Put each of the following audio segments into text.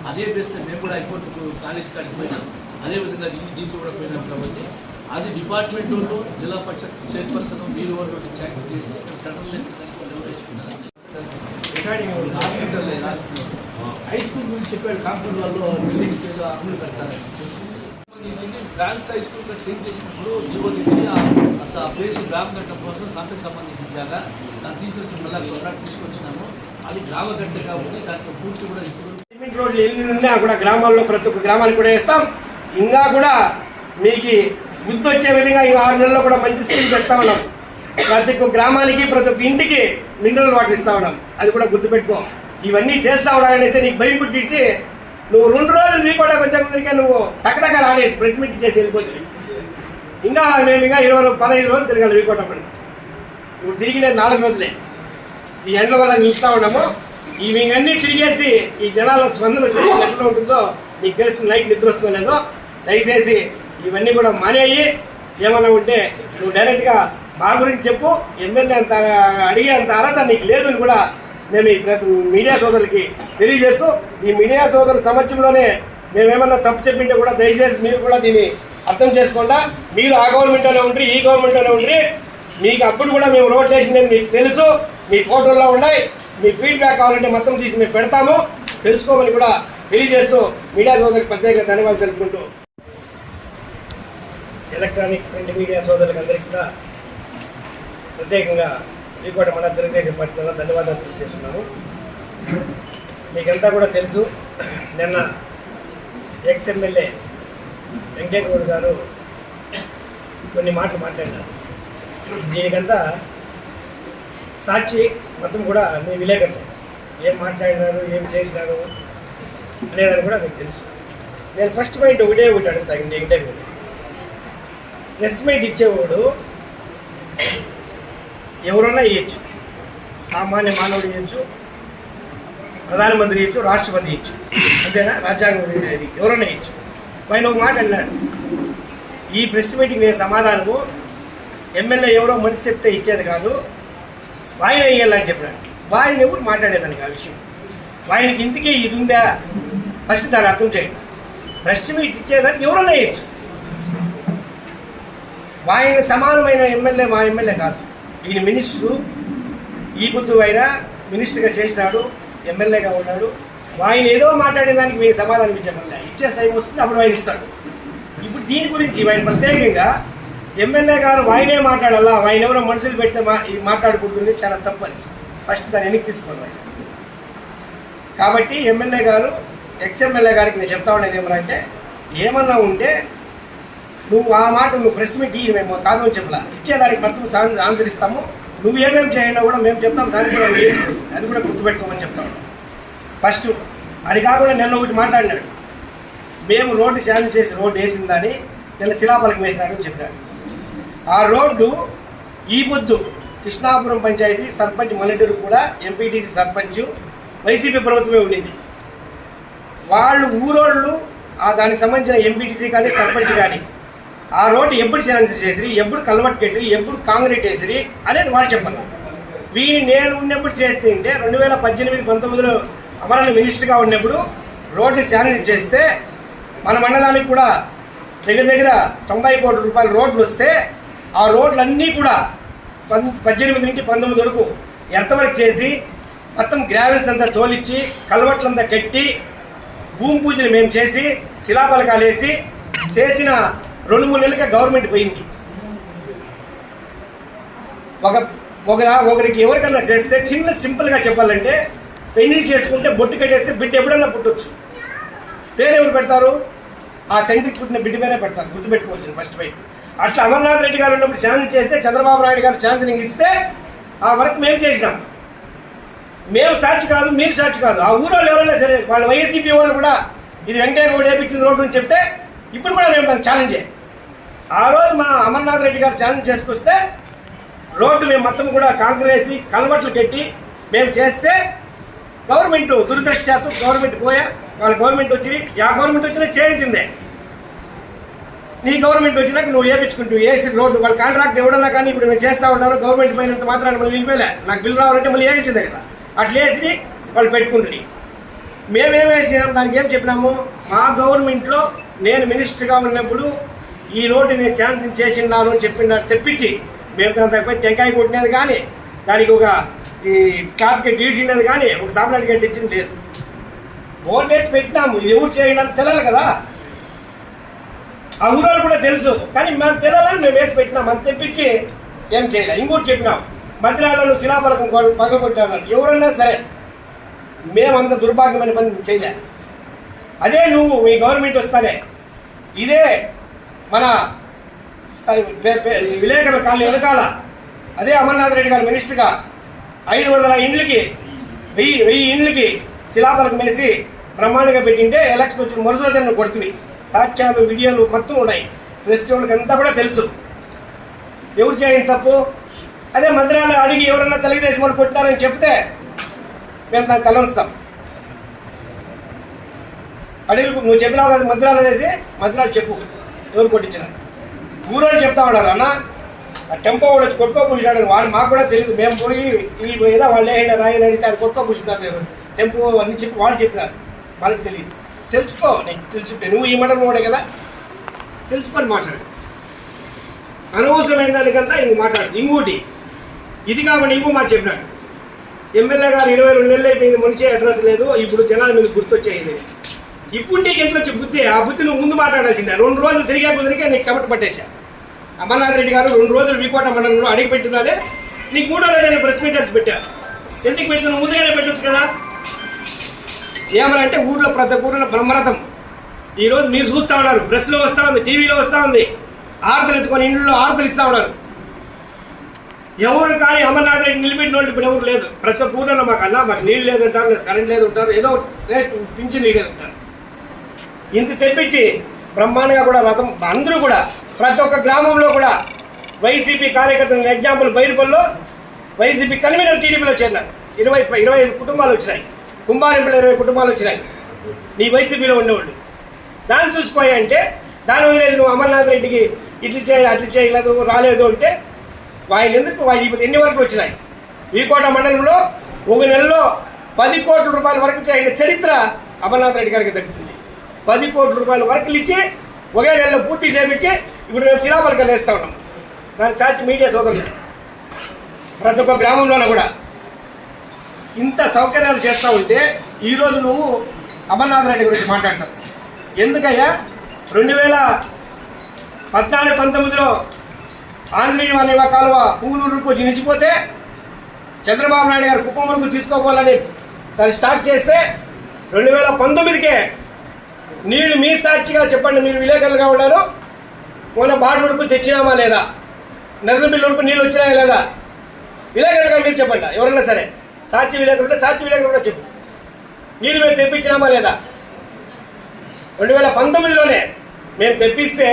అదే బేస్తే మేము కూడా హైకోర్టుకు కాలేజ్ కాడికి పోయినాం, అదేవిధంగా దీంట్లో కూడా పోయినాం. కాబట్టి అది డిపార్ట్మెంట్ వాళ్ళు జిల్లా పరిషత్ చైర్పర్సన్ మీరు వాళ్ళు ఛార్జ్ చేసి టెండర్ లేదు వేసుకున్నారు. హాస్పిటల్ రాసుకున్నారు. హై స్కూల్ గురించి చెప్పాడు, కాంపౌండ్ వాళ్ళు బిల్డింగ్స్ ఏదో అమలు పెడతారని బ్రాంచ్ హై స్కూల్గా చేంజ్ చేసినప్పుడు జీవో నుంచి అసలు ఆ ప్లేస్ గ్రామ గంట కోసం సంతకు సంబంధించిన జాగా దాన్ని తీసుకొచ్చి మళ్ళీ గవర్నమెంట్ తీసుకొచ్చినాము. అది గ్రామ గంట కాబట్టి దాంట్లో పూర్తి కూడా ఇప్పుడు సిమెంట్ రోడ్లు ఎన్ని ఉన్నా కూడా గ్రామాల్లో ప్రతి ఒక్క గ్రామానికి కూడా వేస్తాం. ఇంకా కూడా మీకు గుర్తు వచ్చే విధంగా ఈ 6 నెలల్లో కూడా మంచి స్కీమ్ తెస్తా ఉన్నాం. ప్రతి ఒక్క గ్రామానికి ప్రతి ఒక్క ఇంటికి మినరల్ వాటర్ ఇస్తా ఉన్నాం. అది కూడా గుర్తుపెట్టుకో. ఇవన్నీ చేస్తా ఉన్నాయనేసి నీకు భయం పుట్టించి నువ్వు 2 రోజులు రీకోటాకు వచ్చాక నువ్వు టక్కటక్కలు ఆడేసి ప్రెస్ మీట్ చేసి వెళ్ళిపోతుంది. ఇంకా మేము ఇంకా 15 రోజులు తిరగాలి రీకోట పడి. ఇప్పుడు తిరిగిన 4 రోజులే. ఈ ఎండ్ల వల్ల చూస్తూ ఉన్నాము. ఇవన్నీ తిరిగేసి ఈ జనాల స్పందన ఎట్లా ఉంటుందో నీకు తెలుస్తుంది. నైట్ నిద్ర వస్తుందో లేదో దయచేసి ఇవన్నీ కూడా మానేయి. ఏమన్నా ఉంటే నువ్వు డైరెక్ట్గా మా గురించి చెప్పు. ఎమ్మెల్యే అంత అడిగే అంత అర్హత నీకు లేదు అని కూడా మేము ఈ మీడియా సోదరులకి తెలియజేస్తూ, ఈ మీడియా సోదరుల సమక్షంలోనే మేమేమన్నా తప్పు చెప్పింటే కూడా దయచేసి మీరు కూడా దీన్ని అర్థం చేసుకోకుండా, మీరు ఆ గవర్నమెంట్లోనే ఉండి ఈ గవర్నమెంట్లోనే ఉండి మీకు అప్పుడు కూడా మేము రోడ్ వేసినది మీకు తెలుసు, మీ ఫోటోల్లో ఉన్నాయి. మీ ఫీడ్బ్యాక్ కావాలంటే మొత్తం తీసి మేము పెడతాము, తెలుసుకోమని కూడా తెలియజేస్తూ మీడియా సోదరులకు ప్రత్యేక ధన్యవాదాలు తెలుపుకుంటూ ఎలక్ట్రానిక్ ప్రింట్ మీడియా సోదరులకు అందరికీ కూడా ప్రత్యేకంగా రీకోట మండల తెలుగుదేశం పార్టీ ధన్యవాదాలు తెలియజేస్తున్నాము. మీకంతా కూడా తెలుసు, నిన్న ఎక్స్ఎమ్మెల్యే వెంకటేశ్వర గారు కొన్ని మాటలు మాట్లాడినారు. దీనికంతా సాక్షి మొత్తం కూడా మీ విలేకరులు ఏం మాట్లాడినారు, ఏం చేసినారు అనేదాన్ని కూడా మీకు తెలుసు. నేను ఫస్ట్ పాయింట్ ఒకటే అడుగుతాను. వెంకటేశ్వర ప్రెస్ మీట్ ఇచ్చేవాడు ఎవరైనా ఇవ్వచ్చు, సామాన్య మానవుడు ఇవ్వచ్చు, ప్రధానమంత్రి ఇవ్వచ్చు, రాష్ట్రపతి ఇవ్వచ్చు, అంతేనా? రాజ్యాంగం ఇది ఎవరైనా ఇవ్వచ్చు. ఆయన ఒక మాట అన్నాడు, ఈ ప్రెస్ మీటింగ్ నేను సమాధానము ఎమ్మెల్యే ఎవరో మనిషి చెప్తే ఇచ్చేది కాదు, వాయిన ఇయ్యాలని చెప్పినాడు. వాయిన ఎవరు మాట్లాడేదానికి ఆ విషయం, వాయినకి ఇంతకీ ఇది ఉందా ఫస్ట్ దాన్ని అర్థం చేయండి. ప్రెస్ మీట్ ఇచ్చేదానికి ఎవరైనా ఇవ్వచ్చు. వాయిన సమానమైన ఎమ్మెల్యే మా ఎమ్మెల్యే కాదు. ఈయన మినిస్టరు, ఈ పొద్దు అయినా మినిస్టర్గా చేసినాడు, ఎమ్మెల్యేగా ఉన్నాడు. ఆయన ఏదో మాట్లాడే దానికి మీరు సమాధానం ఇచ్చామల్లా ఇచ్చే టైం వస్తుంది, అప్పుడు ఆయన ఇస్తాడు. ఇప్పుడు దీని గురించి ఆయన ప్రత్యేకంగా ఎమ్మెల్యే గారు ఆయనే మాట్లాడాలా, ఆయన ఎవరో మనుషులు పెడితే మాట్లాడుకుంటుంది, చాలా తప్పది. ఫస్ట్ దాన్ని వెనక్కి తీసుకోవాలి ఆయన. కాబట్టి ఎమ్మెల్యే గారు ఎక్స్ఎమ్మెల్యే గారికి నేను చెప్తా ఉండేది ఏమన్నా ఏమన్నా ఉంటే నువ్వు ఆ మాట నువ్వు ప్రెస్ మీట్ మేము కాదు అని చెప్పలా, ఇచ్చేదానికి మొత్తం ఆన్సర్ ఇస్తాము. నువ్వు ఏమేమి చేయండి కూడా మేము చెప్తాం, దానికి కూడా అది కూడా గుర్తుపెట్టుకోమని చెప్తాము. ఫస్ట్ అది కాకుండా నిన్న ఒకటి మాట్లాడినాడు, మేము రోడ్డు శాంతి చేసి రోడ్డు వేసిందని నిన్న శిలాపలకం వేసినాడు అని చెప్పాడు. ఆ రోడ్డు ఈ పొద్దు కృష్ణాపురం పంచాయతీ సర్పంచ్ మల్లెటూరు కూడా ఎంపీటీసీ సర్పంచ్ వైసీపీ ప్రభుత్వమే ఉండింది. వాళ్ళు ఊరోళ్ళు దానికి సంబంధించిన ఎంపీటీసీ కానీ సర్పంచ్ కానీ ఆ రోడ్డు ఎప్పుడు శాంక్షన్ చేసిరి, ఎప్పుడు కల్వర్ట్ కట్టి, ఎప్పుడు కాంక్రీట్ వేసిరి అనేది వాళ్ళు చెప్పాలి. వీని నేను ఉన్నప్పుడు చేస్తే 2018-19లో అమరావతి మినిస్టర్గా ఉన్నప్పుడు రోడ్డు శాంక్షన్ చేస్తే మన మండలానికి కూడా దగ్గర 90 కోట్ల రూపాయల రోడ్లు వస్తే ఆ రోడ్లన్నీ కూడా 18 నుంచి 19 వరకు ఎర్తవర్క్ చేసి మొత్తం గ్రావెల్స్ అంతా తోలిచ్చి కల్వర్ట్లంతా కట్టి భూమి పూజలు మేము చేసి శిలాపలకాలు వేసి చేసిన 2-3 నెలలుగా గవర్నమెంట్ పోయింది. ఒకరికి ఎవరికన్నా చేస్తే చిన్న సింపుల్గా చెప్పాలంటే పెళ్లి చేసుకుంటే బొట్టు కట్టేస్తే బిడ్డ ఎప్పుడన్నా పుట్టొచ్చు. పేరు ఎవరు పెడతారు? ఆ తండ్రికి పుట్టిన బిడ్డ పేరే పెడతారు, గుర్తుపెట్టుకోవచ్చు ఫస్ట్ బయట. అట్లా అమర్నాథ్ రెడ్డి గారు ఉన్నప్పుడు శాంక్షన్ చేస్తే చంద్రబాబు నాయుడు గారు శాంక్షనింగ్ ఇస్తే ఆ వర్క్ మేము చేసినాం. మేము సాక్షి కాదు, మీరు సాక్షి కాదు. ఆ ఊరోళ్ళు ఎవరైనా సరే వాళ్ళ వైఎస్సీపీ వాళ్ళు కూడా ఇది వెంకయ్య గౌడ్ వేయించిన రోడ్డు అని చెప్తే ఇప్పుడు కూడా మేము దాన్ని ఛాలెంజ్. ఆ రోజు మా అమర్నాథ్ రెడ్డి గారు ఛాలెంజ్ చేసుకొస్తే రోడ్డు మేము మొత్తం కూడా కాంక్రీట్ వేసి కల్వర్ట్లు కట్టి మేము చేస్తే గవర్నమెంట్ దురదృష్టశాత్తు గవర్నమెంట్ పోయా, వాళ్ళ గవర్నమెంట్ వచ్చి ఆ గవర్నమెంట్ వచ్చినా చేయాల్సిందే. నీ గవర్నమెంట్ వచ్చినాక నువ్వు వేయించుకుంటావు వేసి రోడ్డు వాళ్ళ కాంట్రాక్ట్ ఎవడన్నా కానీ ఇప్పుడు మేము చేస్తూ ఉంటాను గవర్నమెంట్ పోయినంత మాత్రాన్ని మళ్ళీ వెళ్ళిపోయలే, నాకు బిల్లు రావాలంటే మళ్ళీ వేయాల్సిందే కదా. అట్లా వేసి వాళ్ళు పెట్టుకుంటుంది. మేమేం వేసినాం, దానికి ఏం చెప్పినాము, మా గవర్నమెంట్లో నేను మినిస్టర్గా ఉన్నప్పుడు ఈ రోడ్డు నేను శాంక్షన్ చేసినాను అని చెప్పినారు తెప్పించి, మేము తక్కువ టెంకాయ కొట్టినది కానీ, దానికి ఒక ఈ క్లాత్కి డీడ్చినది కానీ, ఒక సాంబ్రాణి గడ్డి ఇచ్చింది లేదు. బోర్డు వేసి పెట్టినాము, ఇది ఎవరు చేయడానికి తెలియాలి కదా, ఆ ఊరాలు కూడా తెలుసు, కానీ మేము తెలియాలని మేము వేసి పెట్టినాం. అది తెప్పించి ఏం చేయలేదు. ఇంకోటి చెప్పినాం, మంత్రాలను శిలాఫలకం పగలగొట్టారు. ఎవరన్నా సరే మేమంత దుర్భాగ్యమైన పని చేయలే. అదే నువ్వు మీ గవర్నమెంట్ వస్తానే ఇదే మన విలేకరుల కాలనీ వెనకాల అదే అమర్నాథ్ రెడ్డి గారు మినిస్టర్గా 500 ఇండ్లకి 1000 ఇండ్లకి శిలాఫలకం వేసి బ్రహ్మాండంగా పెట్టింటే ఎలక్షన్ వచ్చిన మరుసటి కొడుతుంది. సాక్ష్యాలు వీడియోలు మొత్తం ఉన్నాయి, ప్రెస్ వాళ్ళకి అంతా కూడా తెలుసు. ఎవరు చేయని తప్పు. అదే మందిరాలు అడిగి ఎవరన్నా తెలుగుదేశం వాళ్ళు కొట్టినారని చెప్తే మేము దాన్ని తలవంచుతాం. అడిగి నువ్వు చెప్పినావు కదా మందిరాలు అనేసి, మందిరాలు చెప్పు ఎవరు కొట్టించినారు. ఊరోళ్ళు చెప్తా ఉన్నారు, అన్న ఆ టెంపో వాడు వచ్చి కొట్టుకో పూసినాడు. వాడు మాకు కూడా తెలియదు, మేము పోయి ఈ ఏదో వాళ్ళు ఏదైనా రాయని అడిగితే అది కొట్టుకో పూసినారు టెంపో అన్ని చెప్పి వాళ్ళు చెప్పినారు. వాళ్ళకి తెలియదు. తెలుసుకో, నీకు తెలుసుంటే నువ్వు ఈ మండలం వాడే కదా, తెలుసుకొని మాట్లాడు. అనవసరమైన దానికంతా ఇంక మాట్లాడు. ఇంకోటి ఇది కాబట్టి ఇంకో మాట చెప్పినాడు, ఎమ్మెల్యే గారు 22 నెలలు అయిపోయింది, మనిషి అడ్రస్ లేదు, ఇప్పుడు జనాల మీద గుర్తొచ్చేది. ఇప్పుడు నీకు ఎంత వచ్చే బుద్ధి, ఆ బుద్ధి నువ్వు ముందు మాట్లాడాల్సిందే. 2 రోజులు తిరిగే కుదిరికే నీకు చెమట పట్టేశా. అమర్నాథ్ రెడ్డి గారు 2 రోజులు వికోట మండలంలో అడిగి పెట్టిందానే నీకు 3వ రోజు ప్రెస్ మీటర్స్ పెట్టారు. ఎందుకు పెట్టి నువ్వు ముందుగానే పెట్టవచ్చు కదా. ఏమనంటే ఊర్లో ప్రతి ఊరిలో బ్రహ్మరథం ఈరోజు మీరు చూస్తూ ఉన్నారు, ప్రెస్లో వస్తూ ఉంది, టీవీలో వస్తూ ఉంది, ఆరతలు ఎత్తుకొని ఇంట్లో ఆరతలు ఇస్తూ ఉన్నారు. ఎవరు కానీ అమర్నాథ్ రెడ్డి నిలబెట్టిన వాళ్ళు ఇప్పుడు ఎవరు లేదు. ప్రతి ఒక్క ఊరిలో మాకు నీళ్ళు లేదంటారు, కరెంట్ లేదంటారు, ఏదో పింఛన్ లేదంటారు. ఇంత తెప్పించి బ్రహ్మాండంగా కూడా రథం అందరూ కూడా ప్రతి ఒక్క గ్రామంలో కూడా వైసీపీ కార్యకర్తలు ఎగ్జాంపుల్ బైరుపల్లిలో వైసీపీ కన్వీనర్ టీడీపీలో చేరినారు. 25 కుటుంబాలు వచ్చినాయి, కుంభారింపులు 20 కుటుంబాలు వచ్చినాయి నీ వైసీపీలో ఉండేవాళ్ళు. దాన్ని చూసిపోయాయంటే దాని వదిలేదు. నువ్వు అమర్నాథ్ రెడ్డికి ఇట్లు చేయాలి అట్లు చేయలేదు రాలేదు అంటే ఆయన ఎందుకు ఇప్పుడు ఎన్ని వరకు వచ్చినాయి. వీకోట మండలంలో 1 నెలలో 10 కోట్ల రూపాయల వరకు చేయని చరిత్ర అమర్నాథ్ రెడ్డి గారికి దక్కుతుంది. 10 కోట్ల రూపాయల వర్కులు ఇచ్చి ఒకే నెలలో పూర్తి చేయించి ఇప్పుడు మేము శిలాఫలకాలు వేస్తూ ఉన్నాం. దానికి సాక్షి మీడియా సోదరులు ప్రతి ఒక్క గ్రామంలోనూ కూడా ఇంత సౌకర్యాలు చేస్తూ ఉంటే ఈరోజు నువ్వు అమర్నాథ్ రెడ్డి గురించి మాట్లాడతావు. ఎందుకయ్యా 2014-19లో ఆంధ్రీయ కాలువ పుంగులూరుకు వచ్చి నిలిచిపోతే చంద్రబాబు నాయుడు గారు కుప్పం వరకు తీసుకోవాలని దాన్ని స్టార్ట్ చేస్తే 2019కే నీళ్లు మీ సాక్షిగా చెప్పండి, మీరు విలేకరులుగా ఉన్నారు, మొన్న బాటి వరకు తెచ్చినామా లేదా, నర్రబిల్లి వరకు నీళ్ళు వచ్చినాయా లేదా, విలేకరులుగా మీరు చెప్పండి. ఎవరైనా సరే సాక్షి విలేకరులు ఉంటే సాక్షి విలేకరులు కూడా చెప్పు, నీళ్ళు మేము తెప్పించినామా లేదా. 2019లోనే మేము తెప్పిస్తే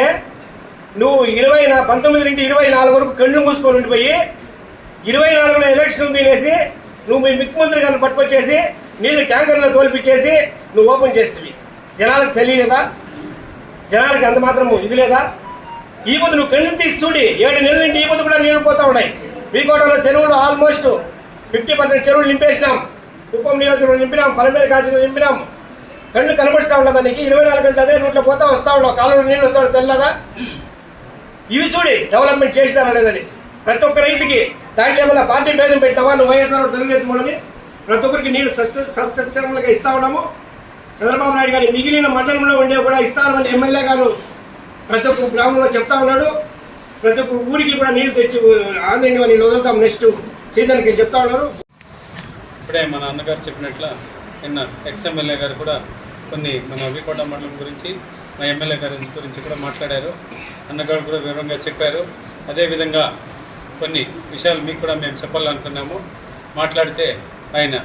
నువ్వు 19 నుండి 24 వరకు కళ్ళు మూసుకొని ఉండిపోయి 24లో ఎలక్షన్ తినేసి నువ్వు మీ ముఖ్యమంత్రి గారిని పట్టుకొచ్చేసి నీళ్ళు ట్యాంకర్లో తోలిపించేసి నువ్వు ఓపెన్ చేస్తుంది. జనాలకు తెలియలేదా, జనాలకి అంత మాత్రము ఇది లేదా. ఈ పొద్దు నువ్వు కళ్ళు తీసి చూడి 7 నెలల నుండి ఈ పొద్దు కూడా నీళ్ళు పోతూ ఉన్నాయి. వీకోటలో చెరువులు ఆల్మోస్ట్ 50% చెరువులు నింపేసినాం, కుప్పం నియోజకవర్గం నింపినాం, పలమేరు కాల్చిన నింపినాం. కళ్ళు కనబడుతూ ఉండదా నీకు? 24 గంటలు అదే రూట్లో పోతా వస్తూ ఉండవు, కాలంలో నీళ్ళు వస్తాడు తెల్లదా. ఇవి చూడి డెవలప్మెంట్ చేసినారా లేదనేసి ప్రతి ఒక్క రైతుకి దాంట్లో ఏమన్నా పార్టీ భేదం పెట్టినావా, నువ్వు వైఎస్ఆర్ తెలుగుదేశం వాళ్ళని ప్రతి ఒక్కరికి నీళ్లు సస్యశ్రమంగా ఇస్తా ఉన్నాము. చంద్రబాబు నాయుడు గారి మిగిలిన మండలంలో ఉండే కూడా ఇస్తామని ఎమ్మెల్యే గారు ప్రతి ఒక్క గ్రామంలో చెప్తా ఉన్నాడు. ప్రతి ఒక్క ఊరికి కూడా నీళ్లు తెచ్చి ఆంధ్ర నీళ్ళు వదులుతాం నెక్స్ట్ సీజన్కి చెప్తా ఉన్నారు. ఇప్పుడే మన అన్నగారు చెప్పినట్ల నిన్న ఎక్స్ఎమ్మెల్యే గారు కూడా కొన్ని మన వీకోట మండలం గురించి మా ఎమ్మెల్యే గారి గురించి కూడా మాట్లాడారు. అన్నగారు కూడా వివరంగా చెప్పారు. అదేవిధంగా కొన్ని విషయాలు మీకు కూడా మేము చెప్పాలనుకున్నాము. మాట్లాడితే ఆయన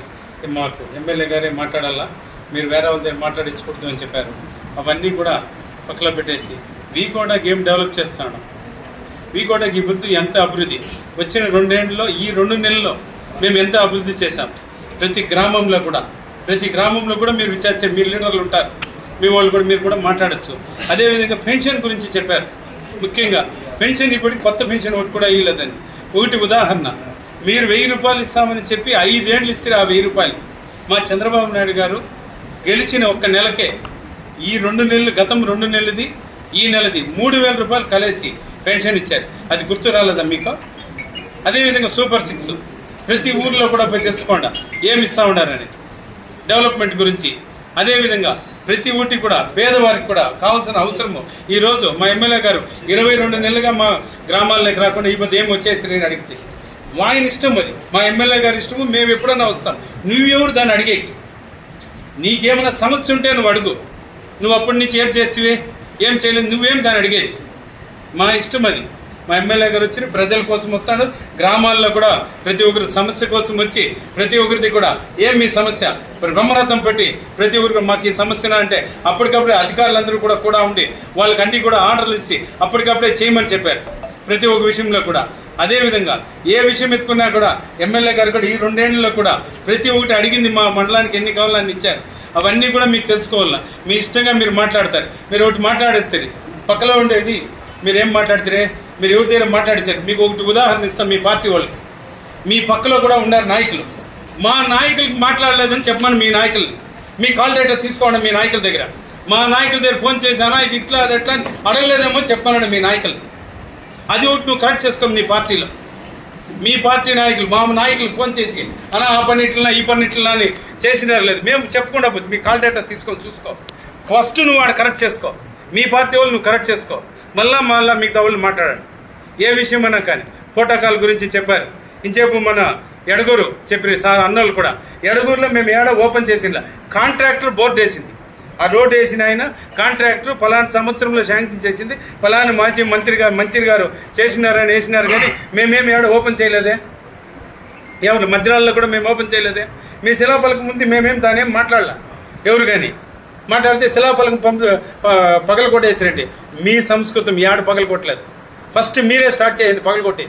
మాకు ఎమ్మెల్యే గారే మాట్లాడాలా, మీరు వేరే వాళ్ళ మాట్లాడించకూడదు అని చెప్పారు. అవన్నీ కూడా పక్కన పెట్టేసి వీకోట గేమ్ డెవలప్ చేస్తాను. వీకోటకి ఈ బుద్ధి ఎంత అభివృద్ధి వచ్చిన 2 ఏళ్ళలో ఈ 2 నెలల్లో మేము ఎంత అభివృద్ధి చేశాం. ప్రతి గ్రామంలో కూడా మీరు విచారించే మీరు లీడర్లు ఉంటారు, మీ వాళ్ళు కూడా మీరు కూడా మాట్లాడచ్చు. అదేవిధంగా పెన్షన్ గురించి చెప్పారు. ముఖ్యంగా పెన్షన్ ఇప్పటికి కొత్త పెన్షన్ ఒకటి కూడా ఇవ్వలేదని. ఒకటి ఉదాహరణ, మీరు 1000 రూపాయలు ఇస్తామని చెప్పి 5 ఏళ్ళు ఇస్తే ఆ 1000 రూపాయలు మా చంద్రబాబు నాయుడు గారు గెలిచిన ఒక్క నెలకే ఈ 2 నెలలు, గతం 2 నెలలది, ఈ నెలది 3,000 రూపాయలు కలిసి పెన్షన్ ఇచ్చారు. అది గుర్తు రాలేదా మీకు? అదేవిధంగా సూపర్ 6 ప్రతి ఊర్లో కూడా పోయి తెలుసుకోండి ఏమి ఇస్తూ ఉండారని డెవలప్మెంట్ గురించి. అదేవిధంగా ప్రతి ఊటి కూడా పేదవారికి కూడా కావాల్సిన అవసరము. ఈరోజు మా ఎమ్మెల్యే గారు 22 నెలలుగా మా గ్రామాల్లోకి రాకుండా ఈ మధ్య ఏం వచ్చేసి నేను అడిగితే ఆయన ఇష్టం, అది మా ఎమ్మెల్యే గారి ఇష్టము. మేము ఎప్పుడన్నా వస్తాం, నువ్వెవరు దాన్ని అడిగేకి? నీకేమైనా సమస్య ఉంటే నువ్వు అడుగు. నువ్వు అప్పటి నుంచి ఏం చేస్తేవే, ఏం చేయలేదు, నువ్వేం దాన్ని అడిగేది? మా ఇష్టం అది. మా ఎమ్మెల్యే గారు వచ్చి ప్రజల కోసం వస్తాడు. గ్రామాల్లో కూడా ప్రతి ఒక్కరి సమస్య కోసం వచ్చి ప్రతి ఒక్కరిది కూడా ఏం మీ సమస్య బ్రహ్మరథం పెట్టి ప్రతి ఒక్కరికి మాకు ఈ సమస్యన అంటే అప్పటికప్పుడే అధికారులందరూ కూడా ఉండి వాళ్ళకి అన్ని కూడా ఆర్డర్లు ఇచ్చి అప్పటికప్పుడే చేయమని చెప్పారు ప్రతి ఒక్క విషయంలో కూడా. అదేవిధంగా ఏ విషయం ఎత్తుకున్నా కూడా ఎమ్మెల్యే గారు కూడా ఈ 2 ఏళ్లలో కూడా ప్రతి ఒక్కటి అడిగింది మా మండలానికి ఎన్ని కావాలని ఇచ్చారు. అవన్నీ కూడా మీకు తెలుసుకోవాలా. మీ ఇష్టంగా మీరు మాట్లాడతారు. మీరు ఒకటి మాట్లాడేస్తారు, పక్కలో ఉండేది మీరేం మాట్లాడితే మీరు ఎవరి దగ్గర మాట్లాడించారు. మీకు ఒకటి ఉదాహరణ ఇస్తాం. మీ పార్టీ వాళ్ళకి మీ పక్కలో కూడా ఉన్నారు నాయకులు. మా నాయకులకి మాట్లాడలేదని చెప్పమని మీ నాయకుల్ని, మీ కాల్ డేటా తీసుకోండి మీ నాయకుల దగ్గర. మా నాయకుల దగ్గర ఫోన్ చేశానా ఇది ఇట్లా అది ఎట్లా అడగలేదేమో చెప్పమన్నాడు మీ నాయకులు. అది ఒకటి నువ్వు కరెక్ట్ చేసుకో. నీ పార్టీలో మీ పార్టీ నాయకులు మా నాయకులు ఫోన్ చేసి అలా ఆ పని ఇట్లా ఈ పని ఇట్లా అని చేసినారు లేదు మేము చెప్పకుండా పోతుంది. మీ కాల్ డేటా తీసుకొని చూసుకో. ఫస్ట్ నువ్వు ఆడ కరెక్ట్ చేసుకో. మీ పార్టీ వాళ్ళు నువ్వు కరెక్ట్ చేసుకో. మళ్ళీ మిగతా వాళ్ళు మాట్లాడండి ఏ విషయం అన్నా కానీ. ఫోటోకాల్ గురించి చెప్పారు. ఇంచేపు మన ఎడగూరు చెప్పిన సార్ అన్నోళ్ళు కూడా ఎడగూరులో మేము ఏడ ఓపెన్ చేసిందా కాంట్రాక్టర్ బోర్డు వేసింది. ఆ రోడ్డు వేసిన ఆయన కాంట్రాక్టర్ పలానా సంవత్సరంలో శాంక్షన్ చేసింది, పలానా మాజీ మంత్రి గారు చేసినారని వేసినారు. కానీ మేమేమి ఏడ ఓపెన్ చేయలేదే. ఎవరు మధ్యరాల్లో కూడా మేము ఓపెన్ చేయలేదే. మీ శిలాపలక ముందు మేమేం దాని ఏం మాట్లాడలా. ఎవరు కానీ మాట్లాడితే శిలాపలకం పగలగొట్టేసిరండి. మీ సంస్కృతం ఏడ పగలగొట్టలేదు. ఫస్ట్ మీరే స్టార్ట్ చేయండి పగలగొట్టి.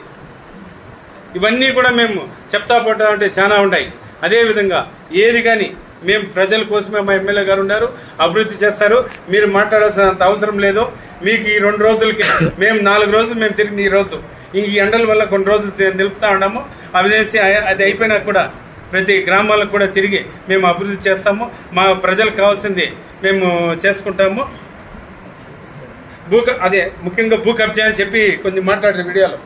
ఇవన్నీ కూడా మేము చెప్తా పోతా అంటే చాలా ఉన్నాయి. అదేవిధంగా ఏది కానీ మేము ప్రజల కోసమే మా ఎమ్మెల్యే గారు ఉన్నారు, అభివృద్ధి చేస్తారు. మీరు మాట్లాడాల్సినంత అవసరం లేదు. మీకు ఈ 2 రోజులకి మేము 4 రోజులు మేము తిరిగి ఈ రోజు ఈ ఎండల వల్ల కొన్ని రోజులు నిలుపుతా ఉన్నాము. అది అయిపోయినా కూడా ప్రతి గ్రామాలకు కూడా తిరిగి మేము అభివృద్ధి చేస్తాము. మా ప్రజలకు కావాల్సింది మేము చేసుకుంటాము. అదే ముఖ్యంగా భూ కబ్జా అని చెప్పి కొన్ని మాట్లాడిన వీడియోలో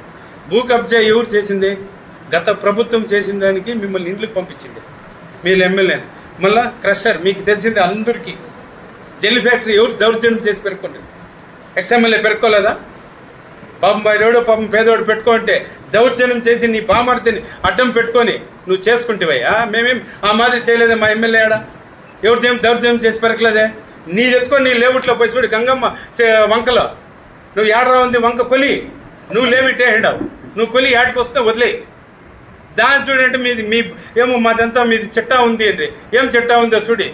భూ కబ్జా ఎవరు చేసింది? గత ప్రభుత్వం చేసిన దానికి మిమ్మల్ని ఇంట్లోకి పంపించింది మీ ఎమ్మెల్యేని. మళ్ళా క్రషర్ మీకు తెలిసింది అందరికీ. జెల్ ఫ్యాక్టరీ ఎవరు దౌర్జన్యం చేసి పెట్టుకుంటుంది? ఎక్స్ఎమ్మెల్యే పెట్టుకోలేదా? పాపం బయటోడు పాపం పేదోడు పెట్టుకుంటే దౌర్జన్యం చేసి నీ బామర్తిని అడ్డం పెట్టుకొని నువ్వు చేసుకుంటేవయ్యా. మేమేం ఆ మాదిరి చేయలేదే. మా ఎమ్మెల్యే ఆడ ఎవరిదేం దౌర్జన్యం చేసి పెరగలేదే. నీ తెచ్చుకొని నీ లేవుట్లో పోయి చూడు గంగమ్మ వంకలో నువ్వు ఏడరా ఉంది వంక కొలి, నువ్వు లేవిట్టే హెండవు, నువ్వు కొలి ఏటకు వస్తే వదిలే. దాని చూడంటే మీది మీ ఏమో మాదంతా మీది చిట్టా ఉంది అంటే ఏం చిట్టా ఉందో చూడి.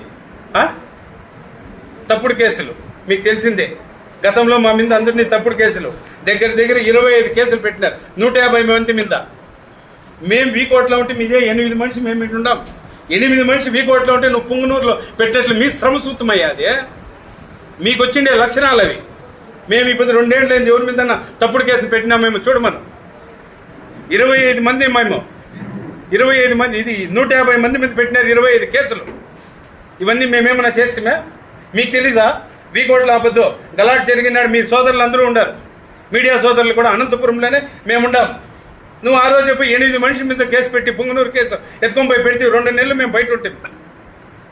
తప్పుడు కేసులు మీకు తెలిసిందే. గతంలో మా మీద అందరినీ తప్పుడు కేసులు దగ్గర 25 కేసులు పెట్టినారు 150 మంది మీద. మేము వీకోట్లో ఉంటే మీదే 8 మనిషి మేము ఇటు ఉండాం. 8 మనిషి వీకోట్లో ఉంటే నువ్వు పుంగనూరులో పెట్టేట్లు మీ శ్రమసూత్రమయ్యా. అదే మీకు వచ్చిండే లక్షణాలు అవి. మేము ఇప్పుడు 2 ఏళ్ళు అయింది ఎవరి మీద తప్పుడు కేసులు పెట్టినా మేము చూడమను. 25 మంది మేము 25 మంది ఇది 150 మంది మీద పెట్టినారు 25 కేసులు. ఇవన్నీ మేమేమన్నా చేస్తామే? మీకు తెలీదా? వీకోట్లో అబద్ధం గలాట్ జరిగినాడు. మీ సోదరులు అందరూ ఉండారు, మీడియా సోదరులు కూడా. అనంతపురంలోనే మేము ఉండాం. నువ్వు ఆ రోజు పోయి 8 మనిషి మీద కేసు పెట్టి పుంగనూరు కేసు ఎత్తుకొని పోయి పెడితే 2 నెలలు మేము బయట ఉంటాం.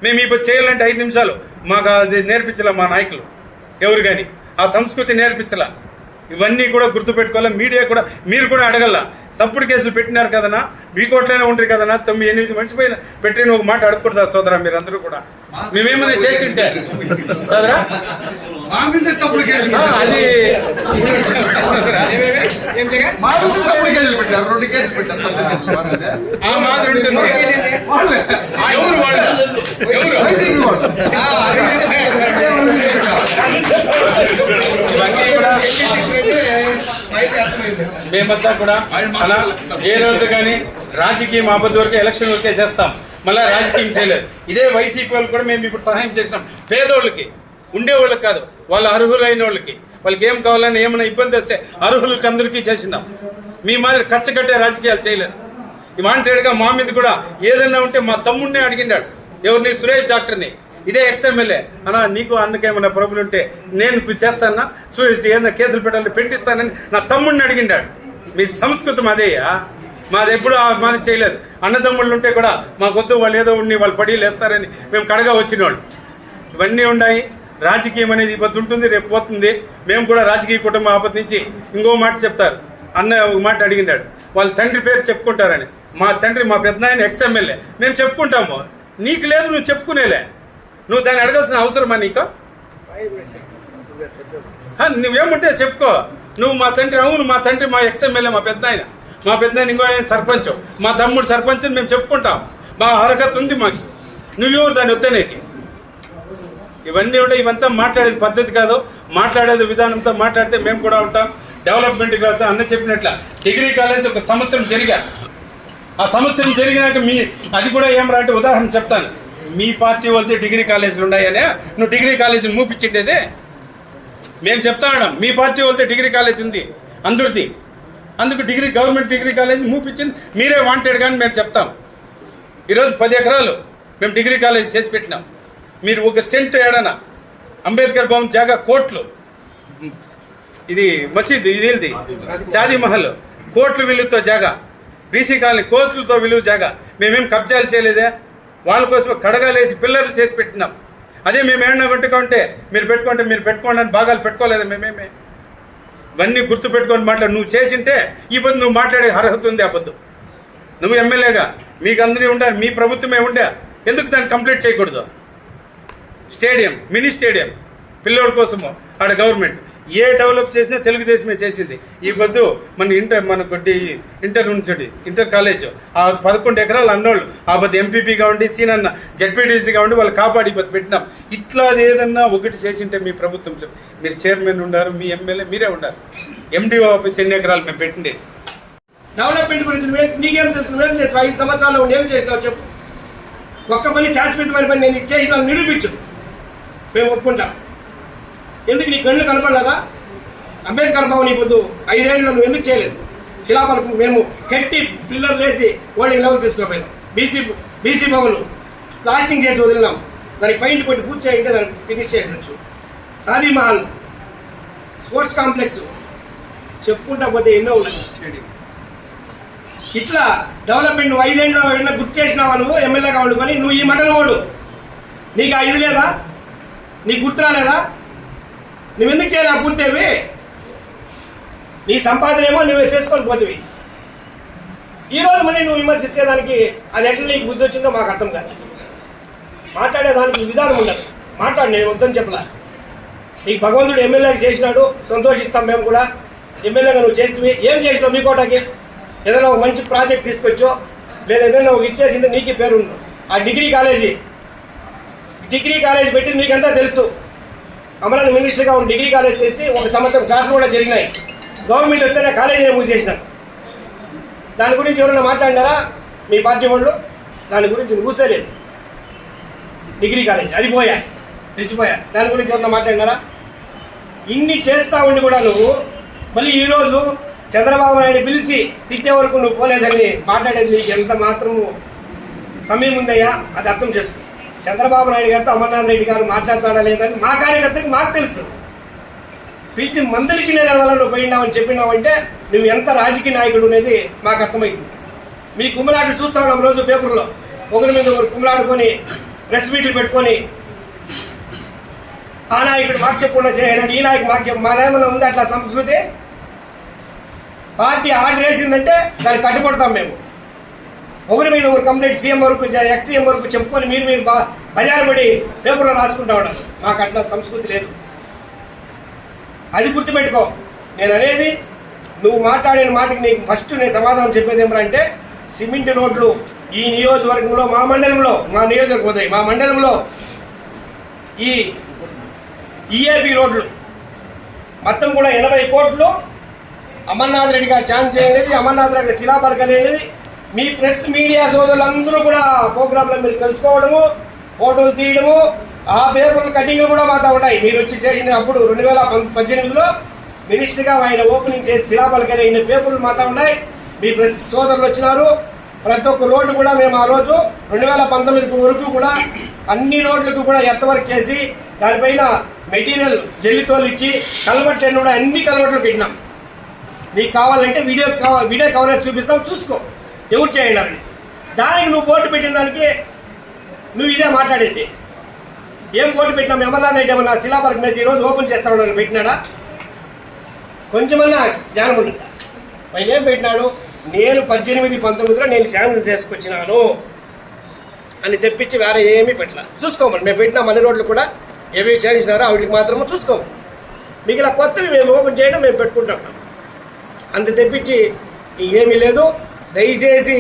మేము ఇప్పుడు చేయాలంటే 5 నిమిషాలు. మాకు అది నేర్పించలే మా నాయకులు ఎవరు కానీ. ఆ సంస్కృతి నేర్పించలా. ఇవన్నీ కూడా గుర్తుపెట్టుకోవాలి. మీడియా కూడా మీరు కూడా అడగల. తప్పుడు కేసులు పెట్టినారు కదనా, వీకోట్లోనే ఉంటారు కదనా, 9-8 మనిషి పైన పెట్టి నువ్వు మాట అడగకూడదా సోదరా? మీరందరూ కూడా మేమేమైనా చేసి ఉంటే సోదరా అది ఆ మాదిరి ఉంటుంది. ఎవరు వాళ్ళు మేమంతా కూడా అలా ఏ రోజు కానీ రాజకీయం ఆపద వరకు ఎలక్షన్ వరకే చేస్తాం. మళ్ళీ రాజకీయం చేయలేదు. ఇదే వైసీపీ వాళ్ళు కూడా మేము ఇప్పుడు సహాయం చేసినాం. పేదోళ్ళకి ఉండేవాళ్ళకి కాదు, వాళ్ళ అర్హులైన వాళ్ళకి. వాళ్ళకి ఏం కావాలని ఏమైనా ఇబ్బంది వస్తే అర్హులకి అందరికీ చేసినాం. మీ మాదిరి కచ్చగట్టే రాజకీయాలు చేయలేదు. వాంటెడ్గా మా మీద కూడా ఏదన్నా ఉంటే మా తమ్ముడినే అడిగినాడు. ఎవరిని? సురేష్ డాక్టర్ని. ఇదే ఎక్స్ఎమ్మెల్యే అన్నా నీకు అందుకేమన్నా ప్రాబ్లం ఉంటే నేను చేస్తానా చూసి ఏదైనా కేసులు పెట్టాలి పెట్టిస్తానని నా తమ్ముడిని అడిగిండాడు. మీ సంస్కృతం అదేయా, మాది ఎప్పుడు మాది చేయలేదు. అన్నదమ్ముళ్ళు ఉంటే కూడా మాకొద్దు వాళ్ళు ఏదో ఉండి వాళ్ళు పడీలు వేస్తారని మేము కడగా వచ్చిన వాళ్ళు. ఇవన్నీ ఉన్నాయి. రాజకీయం అనేది ఈ పొద్దు ఉంటుంది, రేపు పోతుంది. మేము కూడా రాజకీయ కుటుంబం ఆపద నుంచి ఇంకో మాట చెప్తారు. అన్న ఒక మాట అడిగినాడు, వాళ్ళ తండ్రి పేరు చెప్పుకుంటారని. మా తండ్రి మా పెద్ద ఆయన ఎక్స్ఎమ్మెల్యే, మేము చెప్పుకుంటాము. నీకు లేదు, నువ్వు చెప్పుకునేలే. నువ్వు దాన్ని అడగాల్సిన అవసరమా నీకు? నువ్వేముంటే చెప్పుకో. నువ్వు మా తండ్రి, అవును మా తండ్రి మా ఎక్స్ఎమ్మెల్యే, మా పెద్ద ఆయన ఇంకో ఆయన సర్పంచ్, మా తమ్ముడు సర్పంచ్ అని మేము చెప్పుకుంటాం. మా హరకత్ ఉంది మాకు. నువ్వెవరు దాన్ని వద్దనేకి? ఇవన్నీ ఉంటాయి. ఇవంతా మాట్లాడేది పద్ధతి కాదు. మాట్లాడేది విధానంతో మాట్లాడితే మేము కూడా ఉంటాం. డెవలప్మెంట్కి వస్తాం. అన్న చెప్పినట్ల డిగ్రీ కాలేజ్ ఒక సంవత్సరం ఆ సంవత్సరం జరిగినాక అది కూడా ఏం రా అంటే ఉదాహరణ చెప్తాను. మీ పార్టీ వాళ్ళతో డిగ్రీ కాలేజీలు ఉన్నాయనే నువ్వు డిగ్రీ కాలేజీని మూపించిండేదే మేము చెప్తా ఉన్నాం. మీ పార్టీ వాళ్ళతో డిగ్రీ కాలేజ్ ఉంది అందరిది, అందుకు గవర్నమెంట్ డిగ్రీ కాలేజ్ మూపించింది మీరే వాంటెడ్ కానీ మేము చెప్తాం. ఈరోజు 10 ఎకరాలు మేము డిగ్రీ కాలేజ్ చేసి పెట్టినాం. మీరు ఒక సెంట్ ఏడనా అంబేద్కర్ భవన్ జాగా కోట్లు, ఇది మసీద్, ఇది షాదీ మహల్ కోట్లు విలువతో జాగా, బీసీ కాలనీ కోట్లతో విలువ జాగా మేమేం కబ్జాలు చేయలేదే. వాళ్ళ కోసం కడగాలేసి పిల్లర్లు చేసి పెట్టినాం. అదే మేము ఏమన్నా పెట్టుకుంటే మీరు పెట్టుకోండి అని భాగాలు పెట్టుకోలేదు మేమేమే. ఇవన్నీ గుర్తుపెట్టుకొని మాట్లాడు. నువ్వు చేసింటే ఈ పొద్దు నువ్వు మాట్లాడే అర్హత ఉంది. ఆ పొద్దు నువ్వు ఎమ్మెల్యేగా మీకు అందరి ఉండాలి, మీ ప్రభుత్వమే ఉండే, ఎందుకు దాన్ని కంప్లీట్ చేయకూడదు? స్టేడియం, మినీ స్టేడియం పిల్లోడి కోసము ఆడ గవర్నమెంట్ ఏ డెవలప్ చేసినా తెలుగుదేశమే చేసింది. ఈ పొద్దు ఇంటర్ కాలేజ్ ఆ 11 ఎకరాలు అన్నోళ్ళు ఆ పొద్దు ఎంపీపీగా ఉండి సీనన్న జడ్పీటీసీగా ఉండి వాళ్ళు కాపాడి పొద్దు పెట్టినాం. ఇట్లా ఏదన్నా ఒకటి చేసింటే మీ ప్రభుత్వం, మీరు చైర్మన్ ఉండారు, మీ ఎమ్మెల్యే మీరే ఉండారు. ఎండిఓ ఆఫీస్ ఎన్ని ఎకరాలు మేము పెట్టిండే. డెవలప్మెంట్ గురించి నీకేం తెలుసు? నువ్వేం చేస్తావు? 5 సంవత్సరాల్లో ఏం చేసినావు చెప్పు. ఒక్క పని శాశ్వతమైన పని నేను ఇచ్చేసిన నిరూపించు, మేము ఒప్పుకుంటాం. ఎందుకు నీ కళ్ళు కనపడలేదా? అంబేద్కర్ భవన్ నీ పొద్దు 5 ఏళ్ళలో నువ్వు ఎందుకు చేయలేదు? శిలాపలకం మేము కట్టి పిల్లర్లు వేసి హోల్డింగ్ లెవెల్ తీసుకుపోయినాం. బీసీ భవన్ ప్లాస్టింగ్ చేసి వదిలినాం. దానికి పెయింట్ కొట్టి పూర్తి చేయంటే దానికి ఫినిష్ చేయవచ్చు. షాదీ మహల్, స్పోర్ట్స్ కాంప్లెక్స్ చెప్పుకుంటా పోతే ఎన్నో ఉన్నాయి. స్టేడియం ఇట్లా డెవలప్మెంట్ నువ్వు 5 ఏళ్ళలో ఎన్నో గుర్తు చేసినావా? నువ్వు ఎమ్మెల్యేగా వండుకొని నువ్వు ఈ మటన్ ఓడు, నీకు ఆ ఇది లేదా? నీకు గుర్తు రాలేదా? నువ్వెందుకు చేయాలి? ఆ పూర్తేవి నీ సంపాదన ఏమో నువ్వు చేసుకొని పోతివి. ఈరోజు మళ్ళీ నువ్వు విమర్శించేదానికి అది ఎట్లా నీకు బుద్ధి వచ్చిందో మాకు అర్థం కాదు. మాట్లాడేదానికి విధానం ఉండదు. మాట్లాడు, నేను వద్దని చెప్పలే. నీకు భగవంతుడు ఎమ్మెల్యేగా చేసినాడు, సంతోషిస్తాం మేము కూడా. ఎమ్మెల్యేగా నువ్వు చేసివి ఏం చేసినావు? మీ కోటకి ఏదైనా ఒక మంచి ప్రాజెక్ట్ తీసుకొచ్చో లేదా ఏదైనా ఒక ఇచ్చేసింటే నీకు పేరు ఉండు. ఆ డిగ్రీ కాలేజీ పెట్టింది మీకంతా తెలుసు. అమరావతి మినిస్టర్గా ఉన్న డిగ్రీ కాలేజ్ చేసి 1 సంవత్సరం క్లాసులు కూడా జరిగినాయి. గవర్నమెంట్ వస్తేనే కాలేజీని మూసేసినారు. దాని గురించి ఎవరైనా మాట్లాడినారా మీ పార్టీ వాళ్ళు? దాని గురించి మూసేలేదు. డిగ్రీ కాలేజ్ అది తెచ్చిపోయా. దాని గురించి ఎవరైనా మాట్లాడినారా? ఇన్ని చేస్తా ఉండి కూడా నువ్వు మళ్ళీ ఈరోజు చంద్రబాబు నాయుడు పిలిచి తిట్టే వరకు నువ్వు పోలేదని మాట్లాడేది నీకు ఎంత మాత్రము సమయం ఉందయ్యా? అది అర్థం చేసుకో. చంద్రబాబు నాయుడు గారితో అమర్నాథ్ రెడ్డి గారు మాట్లాడతాడా లేదని మా కార్యకర్తకి మాకు తెలుసు. పిలిచి మందలికి నేను వల్ల నువ్వు పోయినావని చెప్పినావంటే నువ్వు ఎంత రాజకీయ నాయకుడు అనేది మాకు అర్థమవుతుంది. మీ కుమ్మలాటలు చూస్తా ఉన్నాం రోజు పేపర్లో, ఒకరి మీద ఒకరు కుమ్మలాడుకొని ప్రెస్ మీట్లు పెట్టుకొని ఆ నాయకుడు మాకు చెప్పకుండా చేయాలని, ఈ నాయకుడు మాకు చెప్పు. మాదేమన్నా ఉంది అట్లా సంస్కృతి? పార్టీ ఆర్డర్ వేసిందంటే దానికి కట్టుబడతాం మేము. ఒకరి మీద ఒకరు కంప్లైంట్ సీఎం వరకు ఎక్స్సీఎం వరకు చెప్పుకొని మీరు బజారు పడి పేపర్లో రాసుకుంటా ఉండాలి. మాకు అట్లా సంస్కృతి లేదు. అది గుర్తుపెట్టుకో. నేను అనేది నువ్వు మాట్లాడిన మాటకి నీకు ఫస్ట్ నేను సమాధానం చెప్పేది ఏమంటే, సిమెంట్ రోడ్లు ఈ నియోజకవర్గంలో మా మండలంలో ఈ ఈఏబీ రోడ్లు మొత్తం కూడా 80 కోట్లు అమర్నాథ్ రెడ్డి గారు ఛాన్స్ చేయలేదు. అమర్నాథ్ రెడ్డి శిలాపలకం అనేది మీ ప్రెస్ మీడియా సోదరులందరూ కూడా ప్రోగ్రాంలో మీరు కలుసుకోవడము, ఫోటోలు తీయడము, ఆ పేపర్లు కటింగ్లు కూడా మాతో ఉన్నాయి. మీరు వచ్చి చేసిన అప్పుడు 2018లో మినిస్టర్గా ఆయన ఓపెనింగ్ చేసి శిలాపలకం అయిన పేపర్లు మాతో ఉన్నాయి. మీ ప్రెస్ సోదరులు వచ్చినారు. ప్రతి ఒక్క రోడ్డు కూడా మేము ఆ రోజు 2019 వరకు కూడా అన్ని రోడ్లకు కూడా ఎర్త్ వర్క్ చేసి దానిపైన మెటీరియల్ జల్లితోలు ఇచ్చి కలవట్లు కూడా అన్ని కలవట్లు పెట్టినాం. నీకు కావాలంటే వీడియో కవరేజ్ చూపిస్తాం, చూసుకో ఎవరు చేయండి అని. దానికి నువ్వు ఓటు పెట్టిన దానికి నువ్వు ఇదే మాట్లాడేది. ఏం ఓటు పెట్టినాం? అమర్నాథ్ రెడ్డి ఏమన్నా శిలాపలక మేసి ఈరోజు ఓపెన్ చేస్తామని పెట్టినాడా? కొంచెమన్నా జ్ఞానం ఉంటుందా? ఆయన ఏం పెట్టినాడు? నేను 18-19లో నేను శాంక్షన్ చేసుకొచ్చినాను అని తెప్పించి వేరే ఏమీ పెట్టలే. చూసుకోమని మేము పెట్టిన అన్ని రోడ్లు కూడా ఏవి చేసినారో వాటికి మాత్రమే చూసుకోమని. మిగిలిన కొత్తవి మేము ఓపెన్ చేయడం మేము పెట్టుకుంటాం. అంత తెప్పించి ఏమీ లేదు. దయచేసి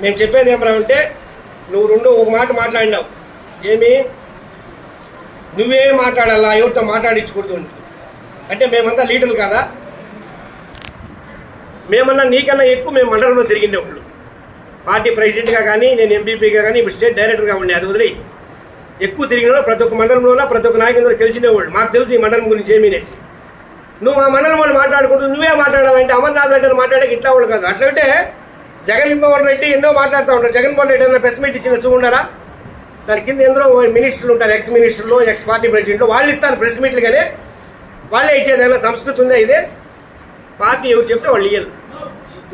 మేము చెప్పేది ఏమరా అంటే, నువ్వు ఒక మాట మాట్లాడినావు. ఏమి నువ్వే మాట్లాడాలా, ఎవరితో మాట్లాడించకూడదు అంటే మేమంతా లీడర్లు కాదా? మేమన్నా నీకన్నా ఎక్కువ మేము మండలంలో తిరిగిండేవాళ్ళు. పార్టీ ప్రెసిడెంట్గా కానీ, నేను ఎంపీపీగా కానీ, ఇప్పుడు స్టేట్ డైరెక్టర్గా ఉండే. అది వదిలి ఎక్కువ తిరిగిన ప్రతి ఒక్క మండలంలో ప్రతి ఒక్క నాయకుడు గెలిచినవాళ్ళు. మాకు తెలిసి ఈ మండలం గురించి ఏమీనేసి నువ్వు ఆ మండలం వాళ్ళు మాట్లాడుకుంటూ నువ్వే మాట్లాడాలంటే అమర్నాథ్ రెడ్డి మాట్లాడక ఇట్లా వాళ్ళు కాదు. అట్లంటే జగన్మోహన్ రెడ్డి ఎన్నో మాట్లాడుతూ ఉంటారు. జగన్మోహన్ రెడ్డి ఏదైనా ప్రెస్ మీట్ ఇచ్చిన చూడారా? దాని కింద ఎందరో మినిస్టర్లు ఉంటారు, ఎక్స్ మినిస్టర్లు, ఎక్స్ పార్టీ ప్రెసిడెంట్లు. వాళ్ళు ఇస్తారు ప్రెస్ మీట్లు, కానీ వాళ్ళే ఇచ్చేది. ఏమైనా సంస్కృతి ఉందా? ఇదే పార్టీ ఎవరు చెప్తే వాళ్ళు ఇయ్యదు.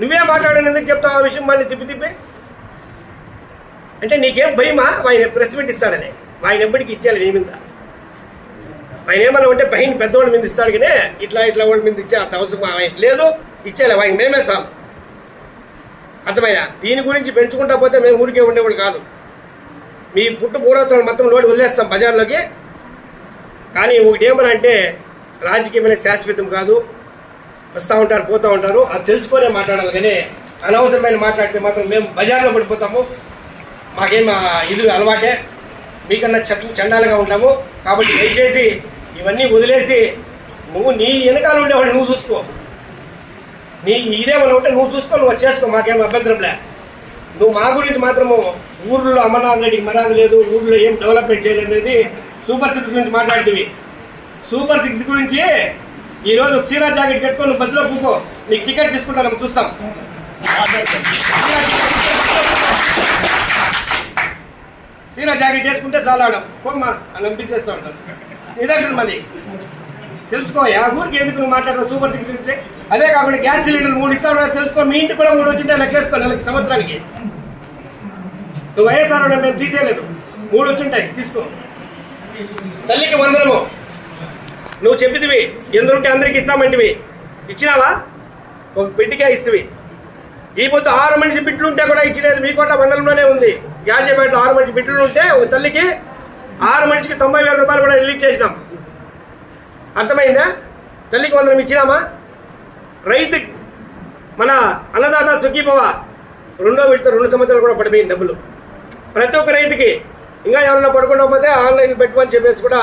నువ్వే మాట్లాడని ఎందుకు చెప్తావు ఆ విషయం? మళ్ళీ తిప్పి అంటే నీకేం భయమా? ఆయన ప్రెస్ మీట్ ఇస్తాడని ఆయన ఎప్పటికి ఇచ్చేయాలి నీ మీద. ఆయన ఏమన్నా ఉంటే పైన పెద్దవాళ్ళ మీద ఇస్తాడు, కానీ ఇట్లా వాళ్ళ మీద ఇచ్చే అంత అవసరం ఆయన లేదు. ఇచ్చేయాలి ఆయన మేమే చాలు. అర్థమైనా? దీని గురించి పెంచుకుంటా పోతే మేము ఊరికే ఉండేవాళ్ళు కాదు. మీ పూర్వత్వం మొత్తం లోటు వదిలేస్తాం బజార్లోకి. కానీ ఒకటి ఏమన్నా అంటే రాజకీయమైన శాశ్వతం కాదు. వస్తూ ఉంటారు, పోతూ ఉంటారు. అది తెలుసుకొనే మాట్లాడాలి, కానీ అనవసరమైన మాట్లాడితే మాత్రం మేము బజార్లో పడిపోతాము. మాకేం ఇది అలవాటే. మీకన్నా చండాలుగా ఉంటాము. కాబట్టి దయచేసి ఇవన్నీ వదిలేసి నువ్వు నీ వెనకాల ఉండేవాళ్ళు నువ్వు చూసుకో. నీ ఇదేమన్నా ఉంటే నువ్వు చూసుకో, నువ్వు చేసుకో, మాకేం అభ్యంతరంలే. నువ్వు మా గురించి మాత్రము ఊర్లో అమర్నాథ్ రెడ్డికి మర్యాద లేదు, ఊర్లో ఏం డెవలప్మెంట్ చేయలేదు అనేది సూపర్ 6 గురించి మాట్లాడుతుంది. సూపర్ 6 గురించి ఈరోజు చీరా జాకెట్ కట్టుకొని నువ్వు బస్సులో పూకో, నీకు టికెట్ తీసుకుంటాను, చూస్తాం. చీరా జాకెట్ వేసుకుంటే చాలా పోమ్మా అని పంపించేస్తూ ఉంటారు. నిదర్శనం అది తెలుసుకో. ఆ ఊరికి ఎందుకు నువ్వు మాట్లాడతావు సూపర్ 6 గురించి? అదే కాకుండా గ్యాస్ సిలిండర్ 3 ఇస్తావు తెలుసుకో. మీ ఇంటికి కూడా 3 వచ్చింటే లెక్కేసుకో. నెలకి సంవత్సరానికి నువ్వు వైఎస్ఆర్ మేము తీసేయలేదు, 3 వచ్చింటాయి, తీసుకో. తల్లికి వందనము. నువ్వు చెప్పిదివి ఎందరుంటే అందరికి ఇస్తామంటివి, ఇచ్చినావా? ఒక బిడ్డకే ఇస్తువి. ఈ పొద్దు 6 మనిషి బిడ్డలు ఉంటే కూడా ఇచ్చినది మీ కోట మండలంలోనే ఉంది. గాజేపేటలో 6 మనిషి బిడ్డలు ఉంటే ఒక తల్లికి 6 మనిషికి 90,000 రూపాయలు కూడా రిలీజ్ చేసినాం. అర్థమైందా? తల్లికి వందనం ఇచ్చినామా? రైతు మన అన్నదాత సుఖీభవ 2వ విడత 2 సంవత్సరాలు కూడా పడిపోయింది డబ్బులు ప్రతి ఒక్క రైతుకి. ఇంకా ఎవరైనా పడుకోకపోతే ఆన్లైన్ పెట్టుకోని చెప్పేసి కూడా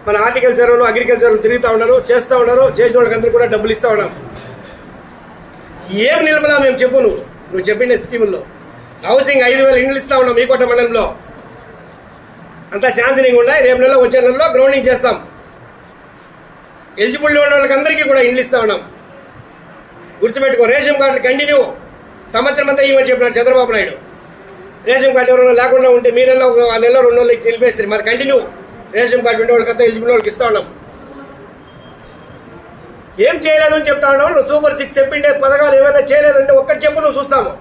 మన హార్టికల్చర్లు, అగ్రికల్చర్లు తిరుగుతూ ఉన్నారు, చేస్తూ ఉన్నారు. చేసిన వాళ్ళకి అందరూ కూడా డబ్బులు ఇస్తూ ఉన్నాం. ఏం నిలబలా మేము చెప్పు. నువ్వు చెప్పిన స్కీముల్లో హౌసింగ్ 5,000 ఇండ్లు ఇస్తూ ఉన్నాం మీ కోట మండలంలో. అంతా శాంక్షనింగ్ ఉన్నాయి. రేపు నెలలో వచ్చే నెలలో గ్రౌండింగ్ చేస్తాం. ఎలిజిబుల్ ఉన్న వాళ్ళకి అందరికీ కూడా ఇండ్లు ఇస్తూ ఉన్నాం. గుర్తుపెట్టుకో. రేషన్ కార్డులు కంటిన్యూ సంవత్సరం అంతా ఇవ్వని చెప్పినాడు చంద్రబాబు నాయుడు. రేషన్ కార్డు ఎవరైనా లేకుండా ఉంటే మీరన్నా ఒక నెలలో 2 నెలలకి నిలిపేస్తారు. మరి కంటిన్యూ రేషన్ కార్డు ఉండే వాళ్ళకంతా ఎలిజిబుల్ వాళ్ళకి ఇస్తూ ఉన్నాం. ఏం చేయలేదని చెప్తా ఉన్నావు. నువ్వు సూపర్ 6 చెప్పిండే పథకాలు ఏమైనా చేయలేదంటే ఒక్కటి చెప్పు, నువ్వు చూస్తాము.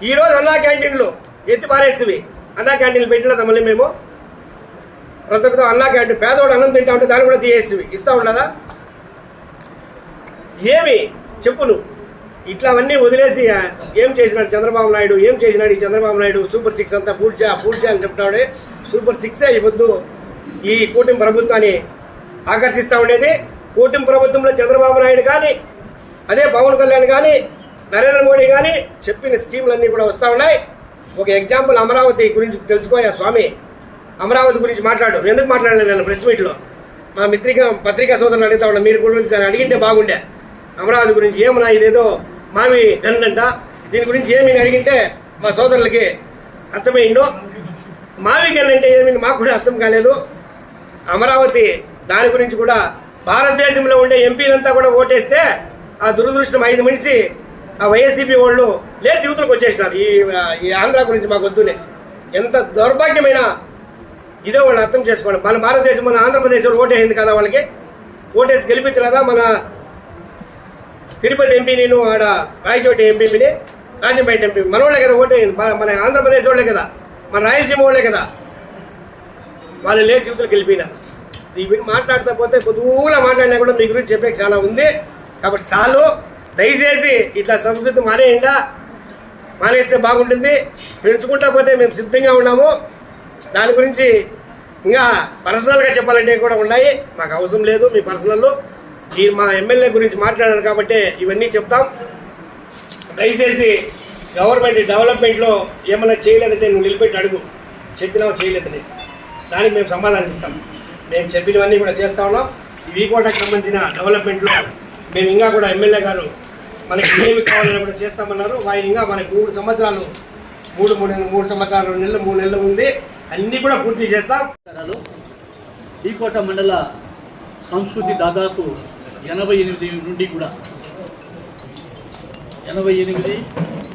ఈరోజు అన్నా క్యాంటీన్లు ఎత్తి పారేస్తుంది. అన్నా క్యాంటీన్లు పెట్టలేదా మళ్ళీ మేము? ప్రతి ఒక్కరు అన్నా క్యాంటీన్ పేదవాడు అన్నం తింటా ఉంటే దాన్ని కూడా తీసేస్తుంది. ఇస్తా ఉండదా? ఏమి చెప్పు నువ్వు. ఇట్లా అవన్నీ వదిలేసి ఏం చేసినాడు చంద్రబాబు నాయుడు? ఏం చేసినాడు ఈ చంద్రబాబు నాయుడు? సూపర్ 6 అంతా పూడ్చా అని చెప్తాడే. సూపర్ 6 ఇవ్వద్దు. ఈ కూటమి ప్రభుత్వాన్ని ఆకర్షిస్తూ ఉండేది. కూటమి ప్రభుత్వంలో చంద్రబాబు నాయుడు కానీ, అదే పవన్ కళ్యాణ్ కానీ, నరేంద్ర మోడీ కానీ చెప్పిన స్కీములన్నీ కూడా వస్తూ ఉన్నాయి. ఒక ఎగ్జాంపుల్ అమరావతి గురించి తెలుసుకోయా స్వామి. అమరావతి గురించి మాట్లాడు. ఎందుకు మాట్లాడలేదు నేను ప్రెస్ మీట్లో? మా పత్రికా సోదరులు అడుగుతా ఉన్నా, మీరు గురించి అడిగింటే బాగుండే. అమరావతి గురించి ఏమన్నా ఇదేదో మావి గండంట, దీని గురించి ఏమి అడిగింటే మా సోదరులకి అర్థమైందో. మావి గన్ అంటే ఏమి మాకు కూడా అర్థం కాలేదు. అమరావతి దాని గురించి కూడా భారతదేశంలో ఉండే ఎంపీలంతా కూడా ఓటేస్తే ఆ దురదృష్టం 5 మనిషి ఆ వైఎస్సీపీ వాళ్ళు లేచి యువతలకు వచ్చేసినారు. ఈ ఆంధ్ర గురించి మాకు వద్దునేసి. ఎంత దౌర్భాగ్యమైన ఇదో వాళ్ళు అర్థం చేసుకోండి. మన భారతదేశం, మన ఆంధ్రప్రదేశ్ ఓటేసింది కదా, వాళ్ళకి ఓటేసి గెలిపించలేదా? మన తిరుపతి ఎంపీ, నేను ఆడ రాయచోటి ఎంపీని, రాజంపేట ఎంపీ మనోళ్ళే కదా ఓటేసింది. మన ఆంధ్రప్రదేశ్ వాళ్ళే కదా, మన రాయలసీమ వాళ్ళే కదా. వాళ్ళు లేచి యువతలకు గెలిపినారు. ఇవి మాట్లాడుతూ పోతే పొద్దుగా మాట్లాడినా కూడా మీ గురించి చెప్పేకి చాలా ఉంది. కాబట్టి చాలు, దయచేసి ఇట్లా సంస్కృతి మానేస్తే బాగుంటుంది. పెంచుకుంటా పోతే మేము సిద్ధంగా ఉన్నాము. దాని గురించి ఇంకా పర్సనల్గా చెప్పాలంటే కూడా ఉన్నాయి, మాకు అవసరం లేదు. మీ పర్సనల్ ఈ మా ఎమ్మెల్యే గురించి మాట్లాడారు కాబట్టి ఇవన్నీ చెప్తాం. దయచేసి గవర్నమెంట్ డెవలప్మెంట్లో ఏమైనా చేయలేదంటే నువ్వు నిలబెట్టి అడుగు, చెప్పినావు చేయలేదనేసి దానికి మేము సమాధానం ఇస్తాం. మేము చెప్పినవన్నీ కూడా చేస్తా ఉన్నాం. ఈ వీకోటకు సంబంధించిన డెవలప్మెంట్లో మేము ఇంకా కూడా ఎమ్మెల్యే గారు మనకి ఏమి కావాలని కూడా చేస్తామన్నారు. ఆయన ఇంకా మనకి 3 సంవత్సరాలు 3 సంవత్సరాలు 2 నెలలు 3 నెలలు ఉంది, అన్నీ కూడా పూర్తి చేస్తాం. వీకోట మండల సంస్కృతి దాదాపు 88 నుండి కూడా 88,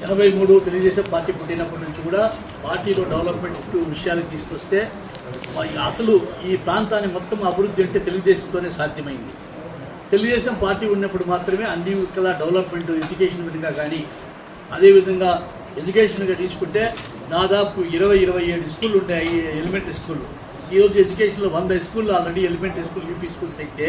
83 తెలుగుదేశం పార్టీ పుట్టినప్పటి నుంచి కూడా పార్టీలో డెవలప్మెంట్ విషయాలు తీసుకొస్తే అసలు ఈ ప్రాంతాన్ని మొత్తం అభివృద్ధి అంటే తెలుగుదేశంతోనే సాధ్యమైంది. తెలుగుదేశం పార్టీ ఉన్నప్పుడు మాత్రమే అన్ని ఇక్కడ డెవలప్మెంట్ ఎడ్యుకేషన్ విధంగా కానీ, అదేవిధంగా ఎడ్యుకేషన్గా తీసుకుంటే దాదాపు 27 స్కూళ్ళు ఉన్నాయి ఎలిమెంటరీ స్కూళ్ళు. ఈరోజు ఎడ్యుకేషన్లో 100 స్కూళ్ళు already elementary school, UP schools అయితే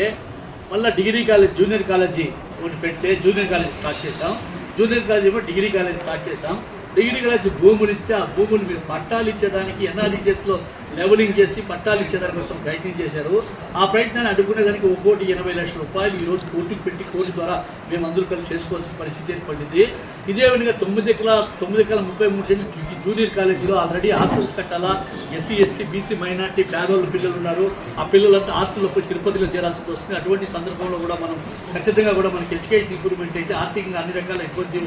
మళ్ళీ డిగ్రీ కాలేజ్, జూనియర్ కాలేజీ ఒకటి పెడితే జూనియర్ కాలేజ్ స్టార్ట్ చేసాం. జూనియర్ కాలేజ్ ఏమో డిగ్రీ కాలేజ్ స్టార్ట్ చేసాం. డిగ్రీ కాలేజ్ భూములు ఇస్తే ఆ భూములు మీరు పట్టాలు ఇచ్చేదానికి ఎన్ఆర్జీఎస్లో లెవలింగ్ చేసి పట్టాలు ఇచ్చేదాని కోసం ప్రయత్నం చేశారు. ఆ ప్రయత్నాన్ని అడ్డుకునేదానికి 1,80,00,000 రూపాయలు ఈరోజు కోర్టుకు పెట్టి కోర్టు ద్వారా మేము అందరూ కలిసి చేసుకోవాల్సిన పరిస్థితి ఏర్పడింది. ఇదే విధంగా 9 ఎకరాల 33 సెంట్లు జూనియర్ కాలేజీలో ఆల్రెడీ హాస్టల్స్ కట్టాలా. ఎస్సీ, ఎస్టీ, బీసీ, మైనార్టీ, పేదవాళ్ళ పిల్లలు ఉన్నారు. ఆ పిల్లలంతా హాస్టల్లో పోయి తిరుపతిలో చేరాల్సి వస్తుంది. అటువంటి సందర్భంలో కూడా మనం ఖచ్చితంగా కూడా మనకి ఎడ్యుకేషన్ ఇంప్రూవ్మెంట్ అయితే ఆర్థికంగా అన్ని రకాల ఇబ్బంది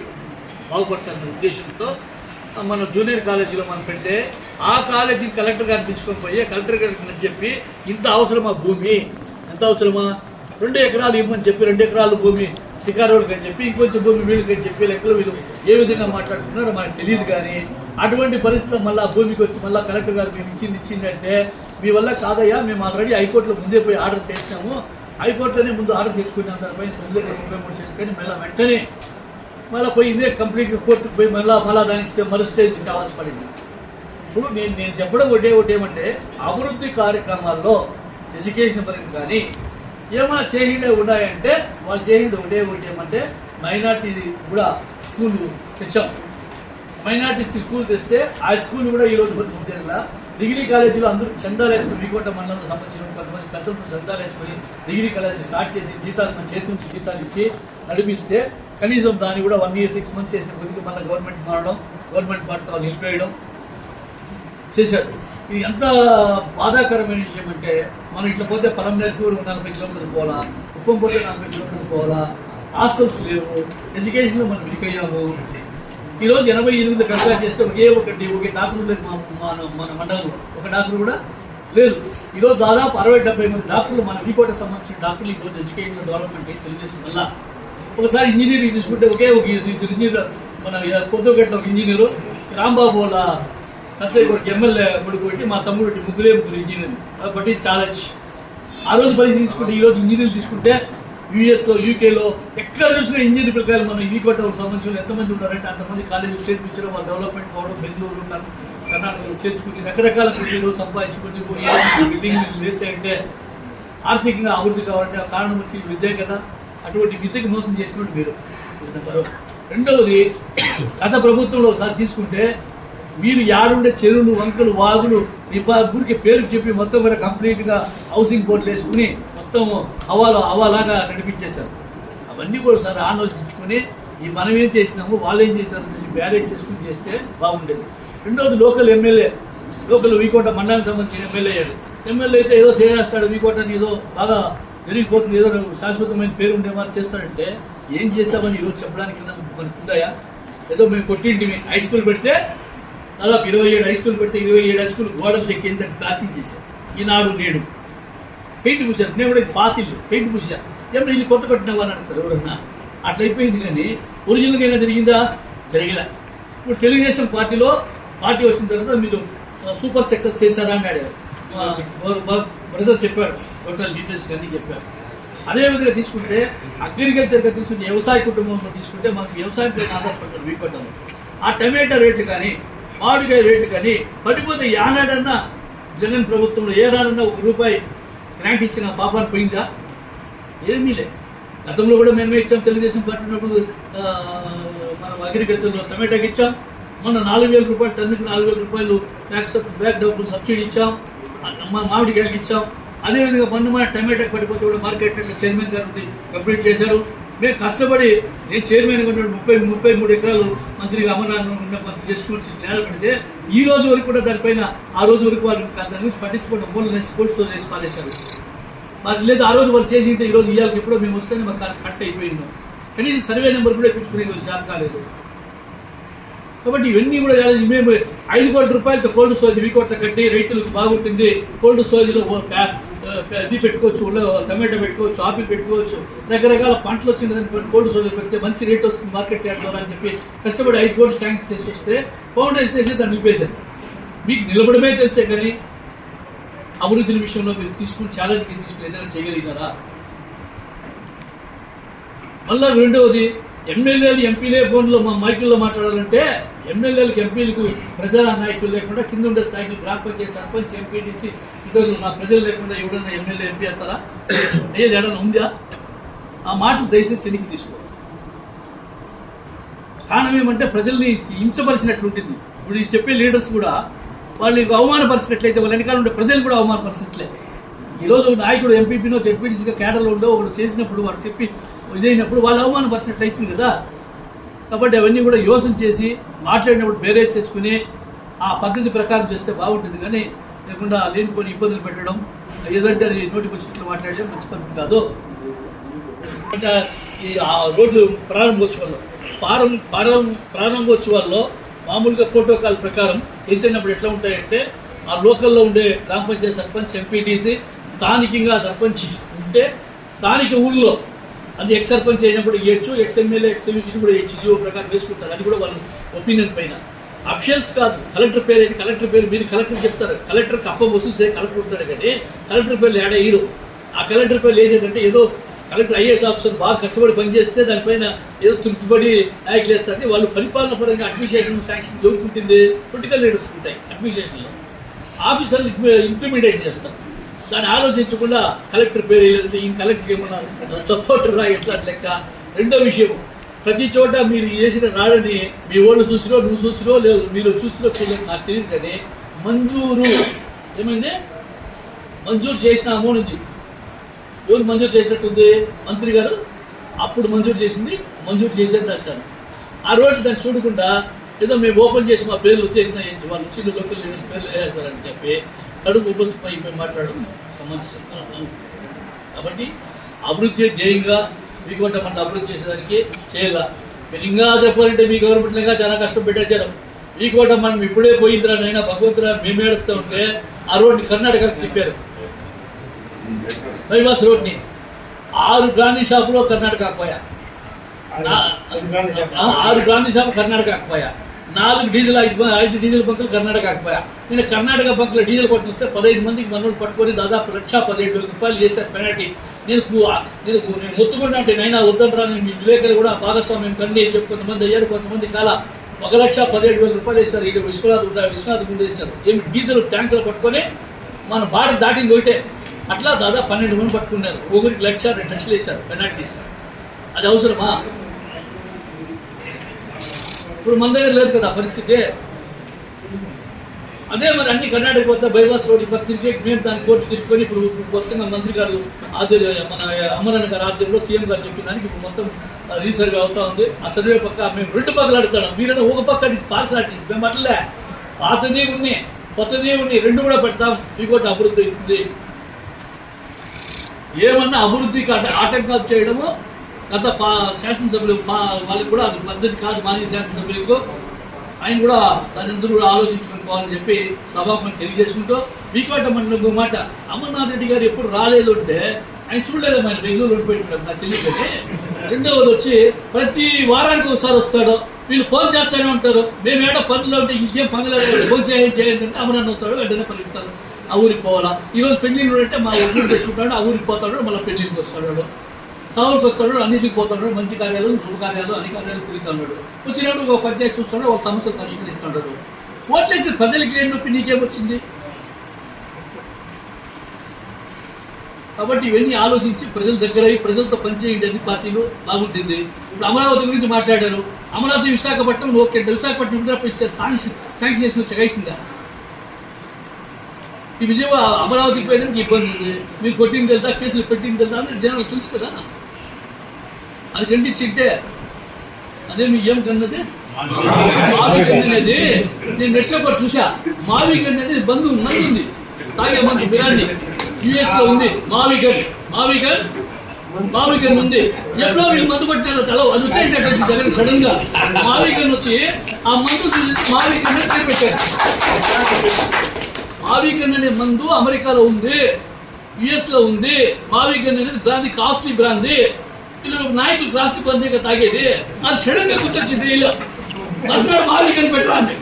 బాగుపడతారనే ఉద్దేశంతో మనం జూనియర్ కాలేజీలో మనం పెడితే ఆ కాలేజీ కలెక్టర్ గారిని పిలుచుకొని పోయి కలెక్టర్ గారికి చెప్పి ఇంత అవసరమా భూమి, ఎంత అవసరమా 2 ఎకరాలు ఇవ్వమని చెప్పి 2 ఎకరాలు భూమి శిఖారోడికి అని చెప్పి ఇంకొంచెం భూమి వీళ్ళకి అని చెప్పి లెక్కలు వీళ్ళు ఏ విధంగా మాట్లాడుతున్నారో మనకు తెలియదు. కానీ అటువంటి పరిస్థితుల్లో మళ్ళీ భూమికి వచ్చి మళ్ళీ కలెక్టర్ గారు మేము ఇచ్చింది అంటే మీ వల్ల కాదయ్యా, మేము ఆల్రెడీ హైకోర్టులో ముందే పోయి ఆర్డర్ చేసినాము, హైకోర్టులోనే ముందు ఆర్డర్ తెచ్చుకున్నాం, దానిపైన 33 సెంట్లు కానీ మళ్ళీ వెంటనే మళ్ళీ పోయిందే కంప్లీట్గా కోర్టుకు పోయి మళ్ళీ దానికి మరో స్టేజ్ కావాల్సి పడింది. ఇప్పుడు నేను చెప్పడం ఒకటేమంటే అభివృద్ధి కార్యక్రమాల్లో ఎడ్యుకేషన్ పరంగా కానీ ఏమైనా చేసిండే ఉన్నాయంటే వాళ్ళు చేసింది ఒకటేమంటే మైనార్టీ కూడా స్కూళ్ళు తెచ్చాం. మైనార్టీస్కి స్కూల్ తెస్తే ఆ స్కూల్ కూడా ఈరోజు పరిస్థితి డిగ్రీ కాలేజీలో అందరూ చందాలు వేసుకుని వీకోట మండలంలో సంబంధించిన కొంతమంది పెద్దలతో చందాలు వేసుకుని డిగ్రీ కాలేజీ స్టార్ట్ చేసి జీతాలు మన చేతి నుంచి జీతాలు ఇచ్చి నడిపిస్తే కనీసం దాన్ని కూడా 1 year 6 months చేసే కొద్దిగా మళ్ళీ గవర్నమెంట్ మారడం, గవర్నమెంట్ మారుతా నిలిపేయడం చేశారు. ఇది ఎంత బాధాకరమైన విషయం అంటే మనం ఇట్లా పోతే పరంనేరు 40 కిలోమీటర్లు పోవాలా, ఉప్పం పోతే 40 కిలోమీటర్లు పోవాలా, హాస్టల్స్ లేవు, ఎడ్యుకేషన్లో మనం విడికయ్యాము. ఈరోజు 88 కంపేర్ చేస్తే ఒకే డాక్టర్ లేదు మన మండలంలో, ఒక డాక్టర్ కూడా లేదు. ఈరోజు దాదాపు 60-70 మంది డాక్టర్లు మన వీకోటకు సంబంధించిన డాక్టర్లు ఈరోజు ఎడ్యుకేషన్ డెవలప్మెంట్ తెలియజేసిన వల్ల. ఒకసారి ఇంజనీరింగ్ తీసుకుంటే ఒక 2 ఇంజనీర్, మన కొత్తగడ్డ ఒక ఇంజనీరు, రాంబాబు వాళ్ళ కత్తయ్య కొడుకు ఎమ్మెల్యే కొడుకు పెట్టి మా తమ్ముడు ముగ్గురు ఇంజనీర్ కాబట్టి చాలా. ఆ రోజు పరిస్థితి తీసుకుంటే ఈరోజు ఇంజనీర్లు తీసుకుంటే యూఎస్లో, యూకేలో ఎక్కడ చూసినా ఇంజనీర్ పిల్లకాయలు మన వీకోటకు సంబంధించిన ఎంతమంది ఉన్నారంటే అంతమంది కాలేజీలు చేర్పించడం, వాళ్ళ డెవలప్మెంట్ కావడం, బెంగళూరు, కర్ణాటకలో చేర్చుకుని రకరకాల కుటీలు సంపాదించుకుని బిల్డింగ్ వేసాయంటే ఆర్థికంగా అభివృద్ధి కావాలంటే ఆ కారణం వచ్చి విద్య కదా. అటువంటి విద్యకి మోసం చేసినట్టు మీరు చూసినారు. రెండవది గత ప్రభుత్వంలో ఒకసారి తీసుకుంటే మీరు యాడుండే చెరువులు, వంకలు, వాగులు ఊరికి పేరు చెప్పి మొత్తం కూడా కంప్లీట్గా హౌసింగ్ బోర్డులు వేసుకుని మొత్తం హవాలాగా నడిపించేశారు. అవన్నీ కూడా సార్ ఆలోచించుకొని మనం ఏం చేసినాము, వాళ్ళు ఏం చేసినారు బ్యారేజ్ చేసుకుని చేస్తే బాగుండేది. రెండవది లోకల్ వీకోట మండలానికి సంబంధించిన ఎమ్మెల్యే అయితే ఏదో చేస్తాడు, వీకోటని ఏదో బాగా జరిగిపోతుంది, ఏదో శాశ్వతమైన పేరు ఉండేవారు చేస్తాడంటే ఏం చేస్తామని ఈరోజు చెప్పడానికి మనకు ఉందాయా? ఏదో మేము కొట్టింటిమి హై స్కూల్ పెడితే దాదాపు 27 హై స్కూల్ పెడితే 27 హై స్కూల్ గోడలు చెక్కేసి దాన్ని ప్లాస్టింగ్ చేశారు. ఈనాడు నేడు పెయింట్ పూసారు. నేను కూడా పాతిల్లు పెయింట్ పూసారు. ఏమన్నా ఇల్లు కొత్త కట్టినావా అని అడుగుతారు ఎవరన్నా. అట్లయిపోయింది. కానీ ఒరిజినల్గా ఏమైనా జరిగిందా? జరగలే. ఇప్పుడు తెలుగుదేశం పార్టీ వచ్చిన తర్వాత మీరు సూపర్ సక్సెస్ చేశారా అని అడిగారు. బ్రదర్ చెప్పాడు, టోటల్ డీటెయిల్స్ అన్నీ చెప్పాడు. అదేవిధంగా తీసుకుంటే అగ్రికల్చర్గా తీసుకుంటే వ్యవసాయ కుటుంబంలో తీసుకుంటే మనకు వ్యవసాయం పైన ఆధారపడ్డారు వీకొట్టంలో. ఆ టమాటా రేట్లు కానీ మామిడికాయ రేట్లు కానీ పడిపోతే యానాడన్నా జగన్ ప్రభుత్వంలో ఏ రాడన్నా ₹1 గ్రాంట్ ఇచ్చిన పాపాన్ని పోయిందా? ఏమీ లేదు. గతంలో కూడా మేమే ఇచ్చాం. తెలుగుదేశం పార్టీ ఉన్నప్పుడు మనం అగ్రికల్చర్లో టమాటాకి ఇచ్చాం. మొన్న ₹4,000 టన్నుకి ₹4,000 బ్యాక్ డబ్బులు సబ్సిడీ ఇచ్చాం. మామిడికాయకి ఇచ్చాం. అదేవిధంగా మన టమాటాకి పడిపోతే కూడా మార్కెట్ చైర్మన్ గారు కంప్లీట్ చేశారు. మేము కష్టపడి నేను చైర్మన్ గా 33 ఎకరాలు మంత్రిగా అమరాన్ని చేసుకుని నేల పెడితే ఈ రోజు వరకు కూడా దానిపైన ఆ రోజు వరకు వాళ్ళు దాని గురించి పట్టించుకోవడం మూల స్పోర్ట్స్తో చేసి పారేశారు. మరి లేదు ఆ రోజు వాళ్ళు చేసి ఉంటే ఈరోజు ఇవాళకి ఎప్పుడో మేము వస్తేనే మాకు కట్ అయిపోయింది. కనీసం సర్వే నెంబర్ కూడా ఇప్పించుకునే జాబ్ కాలేదు. కాబట్టి ఇవన్నీ కూడా మేము ₹5 కోట్లతో కోల్డ్ స్టోరేజ్ వీకోట్ల కట్టి రైతులకు బాగుంటుంది. కోల్డ్ స్టోరేజ్లో ఇది పెట్టుకోవచ్చు, టమాటో పెట్టుకోవచ్చు, ఆపిల్ పెట్టుకోవచ్చు, రకరకాల పంటలు వచ్చిన దాన్ని కోల్డ్ స్టోరేజ్ పెడితే మంచి రేట్ వస్తుంది మార్కెట్ యార్డ్ ద్వారా అని చెప్పి కష్టపడి 5 కోట్లు శాంక్షన్ చేసి వస్తే ఫౌండేషన్ వేసి దాన్ని నిలిపేశారు. మీకు నిలబడమే తెలిసే కానీ అభివృద్ధి విషయంలో మీరు తీసుకుని ఛాలెంజ్ తీసుకుని ఏదైనా చేయగలిగారా? మళ్ళీ రెండవది ఎమ్మెల్యేలు ఎంపీలే ఫోన్లో మా మైకుల్లో మాట్లాడాలంటే ఎమ్మెల్యేలకు ఎంపీలకు ప్రజా నాయకులు లేకుండా కింద ఉండే స్థాయికి గ్రామ పంచాయతీ సర్పంచ్ ఎంపీటీసీ ఇతరులు నా ప్రజలు లేకుండా ఎవడన్నా ఎమ్మెల్యే ఎంపీ అవుతారా? ఏది ఏడన్నా ఉందా? ఆ మాటలు దయచేసి వెనక్కి తీసుకోవాలి. కారణం ఏమంటే ప్రజల్ని హింసపరిచినట్లు ఉంటుంది. ఇప్పుడు ఈ చెప్పే లీడర్స్ కూడా వాళ్ళు అవమానపరిచినట్లయితే వాళ్ళ వెనకాల ఉండే ప్రజలు కూడా అవమానపరిచినట్లే. ఈరోజు నాయకుడు ఎంపీపీనో జెడ్పీటీసీగా కేడర్లో ఉండో వాళ్ళు చేసినప్పుడు వాళ్ళు చెప్పి ఇదైనప్పుడు వాళ్ళు అవమానపరిచినట్టు అవుతుంది కదా. కాబట్టి అవన్నీ కూడా యోచన చేసి మాట్లాడినప్పుడు బేరేజ్ చేసుకుని ఆ పద్ధతి ప్రకారం చేస్తే బాగుంటుంది. కానీ లేకుండా లేనిపోని ఇబ్బందులు పెట్టడం ఏదంటే అది నోటికి వచ్చినట్లు మాట్లాడడం మంచి పద్ధతి కాదు. అంటే ఈ ఆ రోడ్లు ప్రారంభోత్సవాల్లో మామూలుగా ప్రోటోకాల్ ప్రకారం వేసినప్పుడు ఎట్లా ఉంటాయంటే ఆ లోకల్లో ఉండే గ్రామ పంచాయతీ సర్పంచ్ ఎంపీటీసీ స్థానికంగా సర్పంచ్ ఉంటే స్థానిక ఊళ్ళో అది ఎక్స్ సర్పంచ్ అయినప్పుడు ఇవ్వచ్చు, ఎక్స్ ఎమ్మెల్యే ఇది కూడా జీవో ప్రకారం వేసుకుంటారు. అది కూడా వాళ్ళ ఒపీనియన్ పైన అఫిషియల్స్ కాదు. కలెక్టర్ పేరు ఏంటి? కలెక్టర్ పేరు మీరు కలెక్టర్ చెప్తారు. కలెక్టర్కి అప్ప వసూలు చేసి కలెక్టర్ ఉంటాడు కానీ కలెక్టర్ పేర్లు యాడ్ అయ్యారు. ఆ కలెక్టర్ పేర్లు వేసేదంటే ఏదో కలెక్టర్ ఐఏఎస్ ఆఫీసర్ బాగా కష్టపడి పనిచేస్తే దానిపైన ఏదో తృప్తిపడి నాయకులు వేస్తారంటే వాళ్ళు పరిపాలన పరంగా అడ్మినిస్ట్రేషన్ శాంక్షన్ దొరుకుతుంది. పొలిటికల్ లీడర్స్ ఉంటాయి అడ్మినిస్ట్రేషన్లో, ఆఫీసర్లు ఇంప్లిమెంటేషన్ చేస్తారు. దాన్ని ఆలోచించకుండా కలెక్టర్ పేరు వేయలేదు. ఈ కలెక్టర్ ఏమన్నా సపోర్టర్ రా ఎట్లా లెక్క. రెండో విషయం, ప్రతి చోట మీరు చేసిన రాడని మీ వాళ్ళు చూసిరో నువ్వు చూసిరో లేదు మీరు చూసిరో చూడలేదు నాకు తెలియదు. కానీ మంజూరు ఏమైంది? మంజూరు చేసిన అమౌంట్ ఉంది. ఎవరు మంజూరు చేసినట్టుంది? మంత్రి గారు అప్పుడు మంజూరు చేసింది మంజూరు చేసేది రాశారు. ఆ రోజు దాన్ని చూడకుండా ఏదో మేము ఓపెన్ చేసి మా పేర్లు వచ్చేసిన వాళ్ళు చిన్న లోకల్ పేర్లు వేసేస్తారని చెప్పి కడుపు ఉపసిపై మాట్లాడడం సంబంధించిన. కాబట్టి అభివృద్ధి ధ్యేయంగా వీకోట మన అభివృద్ధి చేసేదానికి చేయాల. మీరు ఇంకా చెప్పాలంటే మీ గవర్నమెంట్ ఇంకా చాలా కష్టం పెట్టేశారు. వీకోట మనం ఇప్పుడే పోయిందిరా నైనా భగవంతురా మేము ఏడుస్తూ ఉంటే ఆ రోడ్ని కర్ణాటకకు తిప్పారు. బైపాస్ రోడ్ని 6 గాంధీ షాపులో కర్ణాటకకు పోయా, 6 గాంధీ షాపు కర్ణాటకకు పోయా, 4 డీజిల్ 5 డీజిల్ బంకులు కర్ణాటకకు పోయా. నేను కర్ణాటక బంకులో డీజిల్ కొట్టి వస్తే 15 మందికి మనోడు పట్టుకొని దాదాపు ₹1,17,000 చేశారు పెనాల్టీ. నేను మొత్తుకుంటా అంటే నైనా వద్దంటారా మీ విలేకరులు కూడా భాగస్వామ్యం కండి అని చెప్పి కొంతమంది అయ్యారు, కొంతమంది కాల ₹1,17,000 వేస్తారు. ఇక విశ్వనాథ్ గుండె వేస్తారు. ఏమి డీజిల్ ట్యాంకులు పట్టుకొని మన బాడీ దాటింది ఒకటే. అట్లా దాదాపు 12 మంది పట్టుకున్నారు. ఒకరికి ₹1,00,000 2 లక్షలు వేశారు పెనాల్టీస్. అది అవసరమా? ఇప్పుడు మన దగ్గర లేదు కదా పరిస్థితి. అదే మరి అన్ని కర్ణాటక పోతే బైపాస్ రోడ్ పత్రిక మేము దాన్ని కోర్టు తీసుకొని ఇప్పుడు కొత్తగా మంత్రి గారు ఆధ్వర్యం మన అమరన్న గారు ఆధ్వర్యంలో సీఎం గారు చెప్పిన దానికి ఇప్పుడు మొత్తం రీసర్వే అవుతా ఉంది. ఆ సర్వే పక్క మేము 2 పక్కలు అడుగుతాం. మీరైనా ఒక పక్క పార్సాలిటీస్ మేము అట్లే పాతది ఉన్నాయి కొత్తది ఉన్నాయి 2 కూడా పెడతాం. ఇంకోటి అభివృద్ధి అవుతుంది. ఏమన్నా అభివృద్ధికి ఆటంకాలు చేయడము గత శాసనసభ్యులు వాళ్ళకి కూడా అది పద్ధతి కాదు. మాజీ శాసనసభ్యులకు ఆయన కూడా దాని అందరూ కూడా ఆలోచించుకొని పోవాలని చెప్పి సభాపతి తెలియజేసుకుంటూ వీకోట మండలం మాట అమర్నాథ్ రెడ్డి గారు ఎప్పుడు రాలేదు అంటే ఆయన చూడలేదమ్మా, ఆయన బెంగళూరు ఉండిపోయింటాడు, నాకు తెలియదు. రెండవది వచ్చి ప్రతి వారానికి ఒకసారి వస్తాడు, వీళ్ళు ఫోన్ చేస్తూనే ఉంటారు. మేము ఏడో పనులు ఉంటే ఇంకేం పనులు ఫోన్ చేయాలంటే అమరాన్ని వస్తాడు, వెంటనే పలుకుతారు ఆ ఊరికి పోవాలా. ఈరోజు పెళ్ళిళ్ళు అంటే మా ఊరు పెట్టుకుంటాడు, ఆ ఊరికి పోతాడు, మళ్ళీ పెళ్ళిళ్ళకి వస్తాడు, సావులకు వస్తాడు, అన్నింటికి పోతాడు, మంచి కార్యాలు శుభకార్యాలు అన్ని కార్యాలు తిరుగుతున్నాడు. వచ్చినప్పుడు ఒక పంచాయతీ చూస్తాడు, ఒక సమస్యలు పరిష్కరిస్తున్నాడు. ఓట్లేసి ప్రజలకి ఏం నొప్పి నీకేమొచ్చింది? కాబట్టి ఇవన్నీ ఆలోచించి ప్రజల దగ్గర ప్రజలతో పనిచేయండి, అన్ని పార్టీలు బాగుంటుంది. ఇప్పుడు అమరావతి గురించి మాట్లాడారు. అమరావతి విశాఖపట్నం ఓకే, విశాఖపట్నం శాంక్షన్ చేసిన అవుతుందా? ఈ విజయవాడ అమరావతికి పోయేదానికి ఇబ్బంది ఉంది. మీరు కొట్టింది వెళ్తా, కేసులు పెట్టింది వెళ్తా అని జనాలకు తెలుసు కదా. అది ఖండించింటే అదే మీ ఏం కన్నది మావి గన్ అనేది నేను నెట్లో కూడా చూసా. మావి గన్ అనేది మందు ఉంది, తాగే మందు బిరాన్ని యుఎస్ లో ఉంది. మావి గన్ ఉంది. ఎప్పుడో వీళ్ళు మందు కొట్టారో తల అది వచ్చేటట్టు జగన్ సడన్ గా మావి గన్ వచ్చి ఆ మందు మావి గన్ పేరు పెట్టారు. మావి గన్ అనే మందు అమెరికాలో ఉంది, యుఎస్ లో ఉంది. మావి గన్ అనేది బ్రాంది, కాస్ట్లీ బ్రాంది. వీళ్ళు నాయకులు కాస్ట్లీ బందీగా తాగేది. అది సడన్ గా గుర్తొచ్చింది వీళ్ళు మావి గన్ పెట్టరా అని.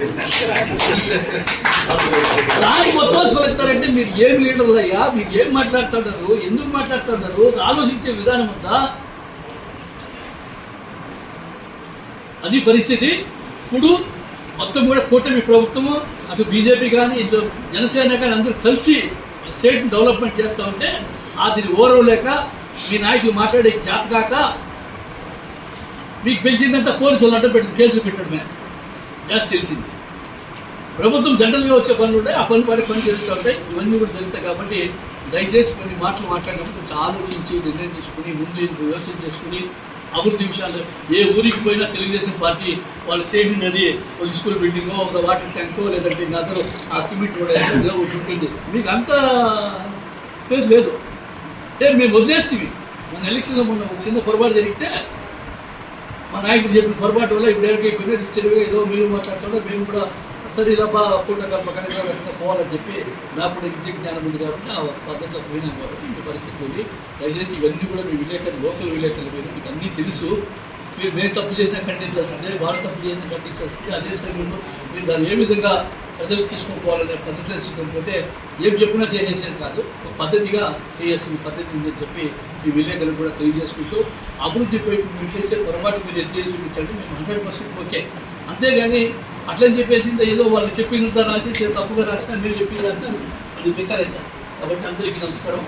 దానికి మొత్తం వెళ్తారంటే మీరు ఏం లీడర్లు అయ్యా, మీరు ఏం మాట్లాడుతున్నారు, ఎందుకు మాట్లాడుతున్నారు, ఆలోచించే విధానం ఉందా? అది పరిస్థితి. ఇప్పుడు మొత్తం కూడా కూటమి ప్రభుత్వము, అటు బీజేపీ కానీ ఇటు జనసేన కానీ అందరూ కలిసి స్టేట్ని డెవలప్మెంట్ చేస్తూ ఉంటే అది ఓరవలేక మీ నాయకులు మాట్లాడే చేత కాక మీకు పెంచిందంతా పోలీసులు అడ్డం పెట్టి కేసులు పెట్టడమే జాస్తి తెలిసింది. ప్రభుత్వం జనరల్గా వచ్చే పనులు ఉంటాయి, ఆ పని జరుగుతూ ఉంటాయి. ఇవన్నీ కూడా జరుగుతాయి. కాబట్టి దయచేసి కొన్ని మాటలు మాట్లాడినప్పుడు కొంచెం ఆలోచించి నిర్ణయం తీసుకుని ముందు యోచన చేసుకుని అభివృద్ధి విషయాలు ఏ ఊరికి పోయినా తెలుగుదేశం పార్టీ వాళ్ళు చేసినది ఒక స్కూల్ బిల్డింగో, ఒక వాటర్ ట్యాంకో, లేదంటే అందరూ ఆ సిమెంట్ కూడా ఏదో ఒకటి ఉంటుంది. మీకు అంత పేరు లేదు అంటే మేము వదిలేస్తేవి. మన ఎలక్షన్లో మొన్న ఒక చిన్న పొరపాటు జరిగితే మా నాయకుడు చెప్పిన పొరపాటు వల్ల ఇప్పుడు ఎవరికి అయిపోయినా చెరువుగా ఏదో మీరు మాట్లాడుతుంటే మేము కూడా సరే ఇలా పూర్ణంగా పోవాలని చెప్పి నాకు కూడా విద్య జ్ఞానం ఉంది కాబట్టి ఆ పద్ధతిలో పోయినాం. కాబట్టి మీ పరిస్థితి ఉంది. దయచేసి ఇవన్నీ కూడా మీ విలేకరులు, లోకల్ విలేకరులు మీరు మీకు అన్నీ తెలుసు. మీరు మేము తప్పు చేసినా ఖండించాల్సిందే, వాళ్ళు తప్పు చేసినా ఖండించాల్సిందే. అదే సమయంలో మీరు దాన్ని ఏ విధంగా ప్రజలకు తీసుకుపోవాలనే పద్ధతి తెలుసుకోకపోతే ఏం చెప్పినా చేసేసేది కాదు, ఒక పద్ధతిగా చేయాల్సిన పద్ధతి ఉందని చెప్పి మీ విలేకరులు కూడా తెలియజేసుకుంటూ అభివృద్ధి వైపు మీరు చేసే పొరపాటు మీరు ఎత్తి చూపించండి, మేము 100% ఓకే. అంతేగాని అట్లని చెప్పేసింది ఏదో వాళ్ళు చెప్పినంత రాసేసి తప్పుగా రాసినా మీరు చెప్పి రాసినా అది బెకార్ అవుతారు. కాబట్టి అందరికీ నమస్కారం.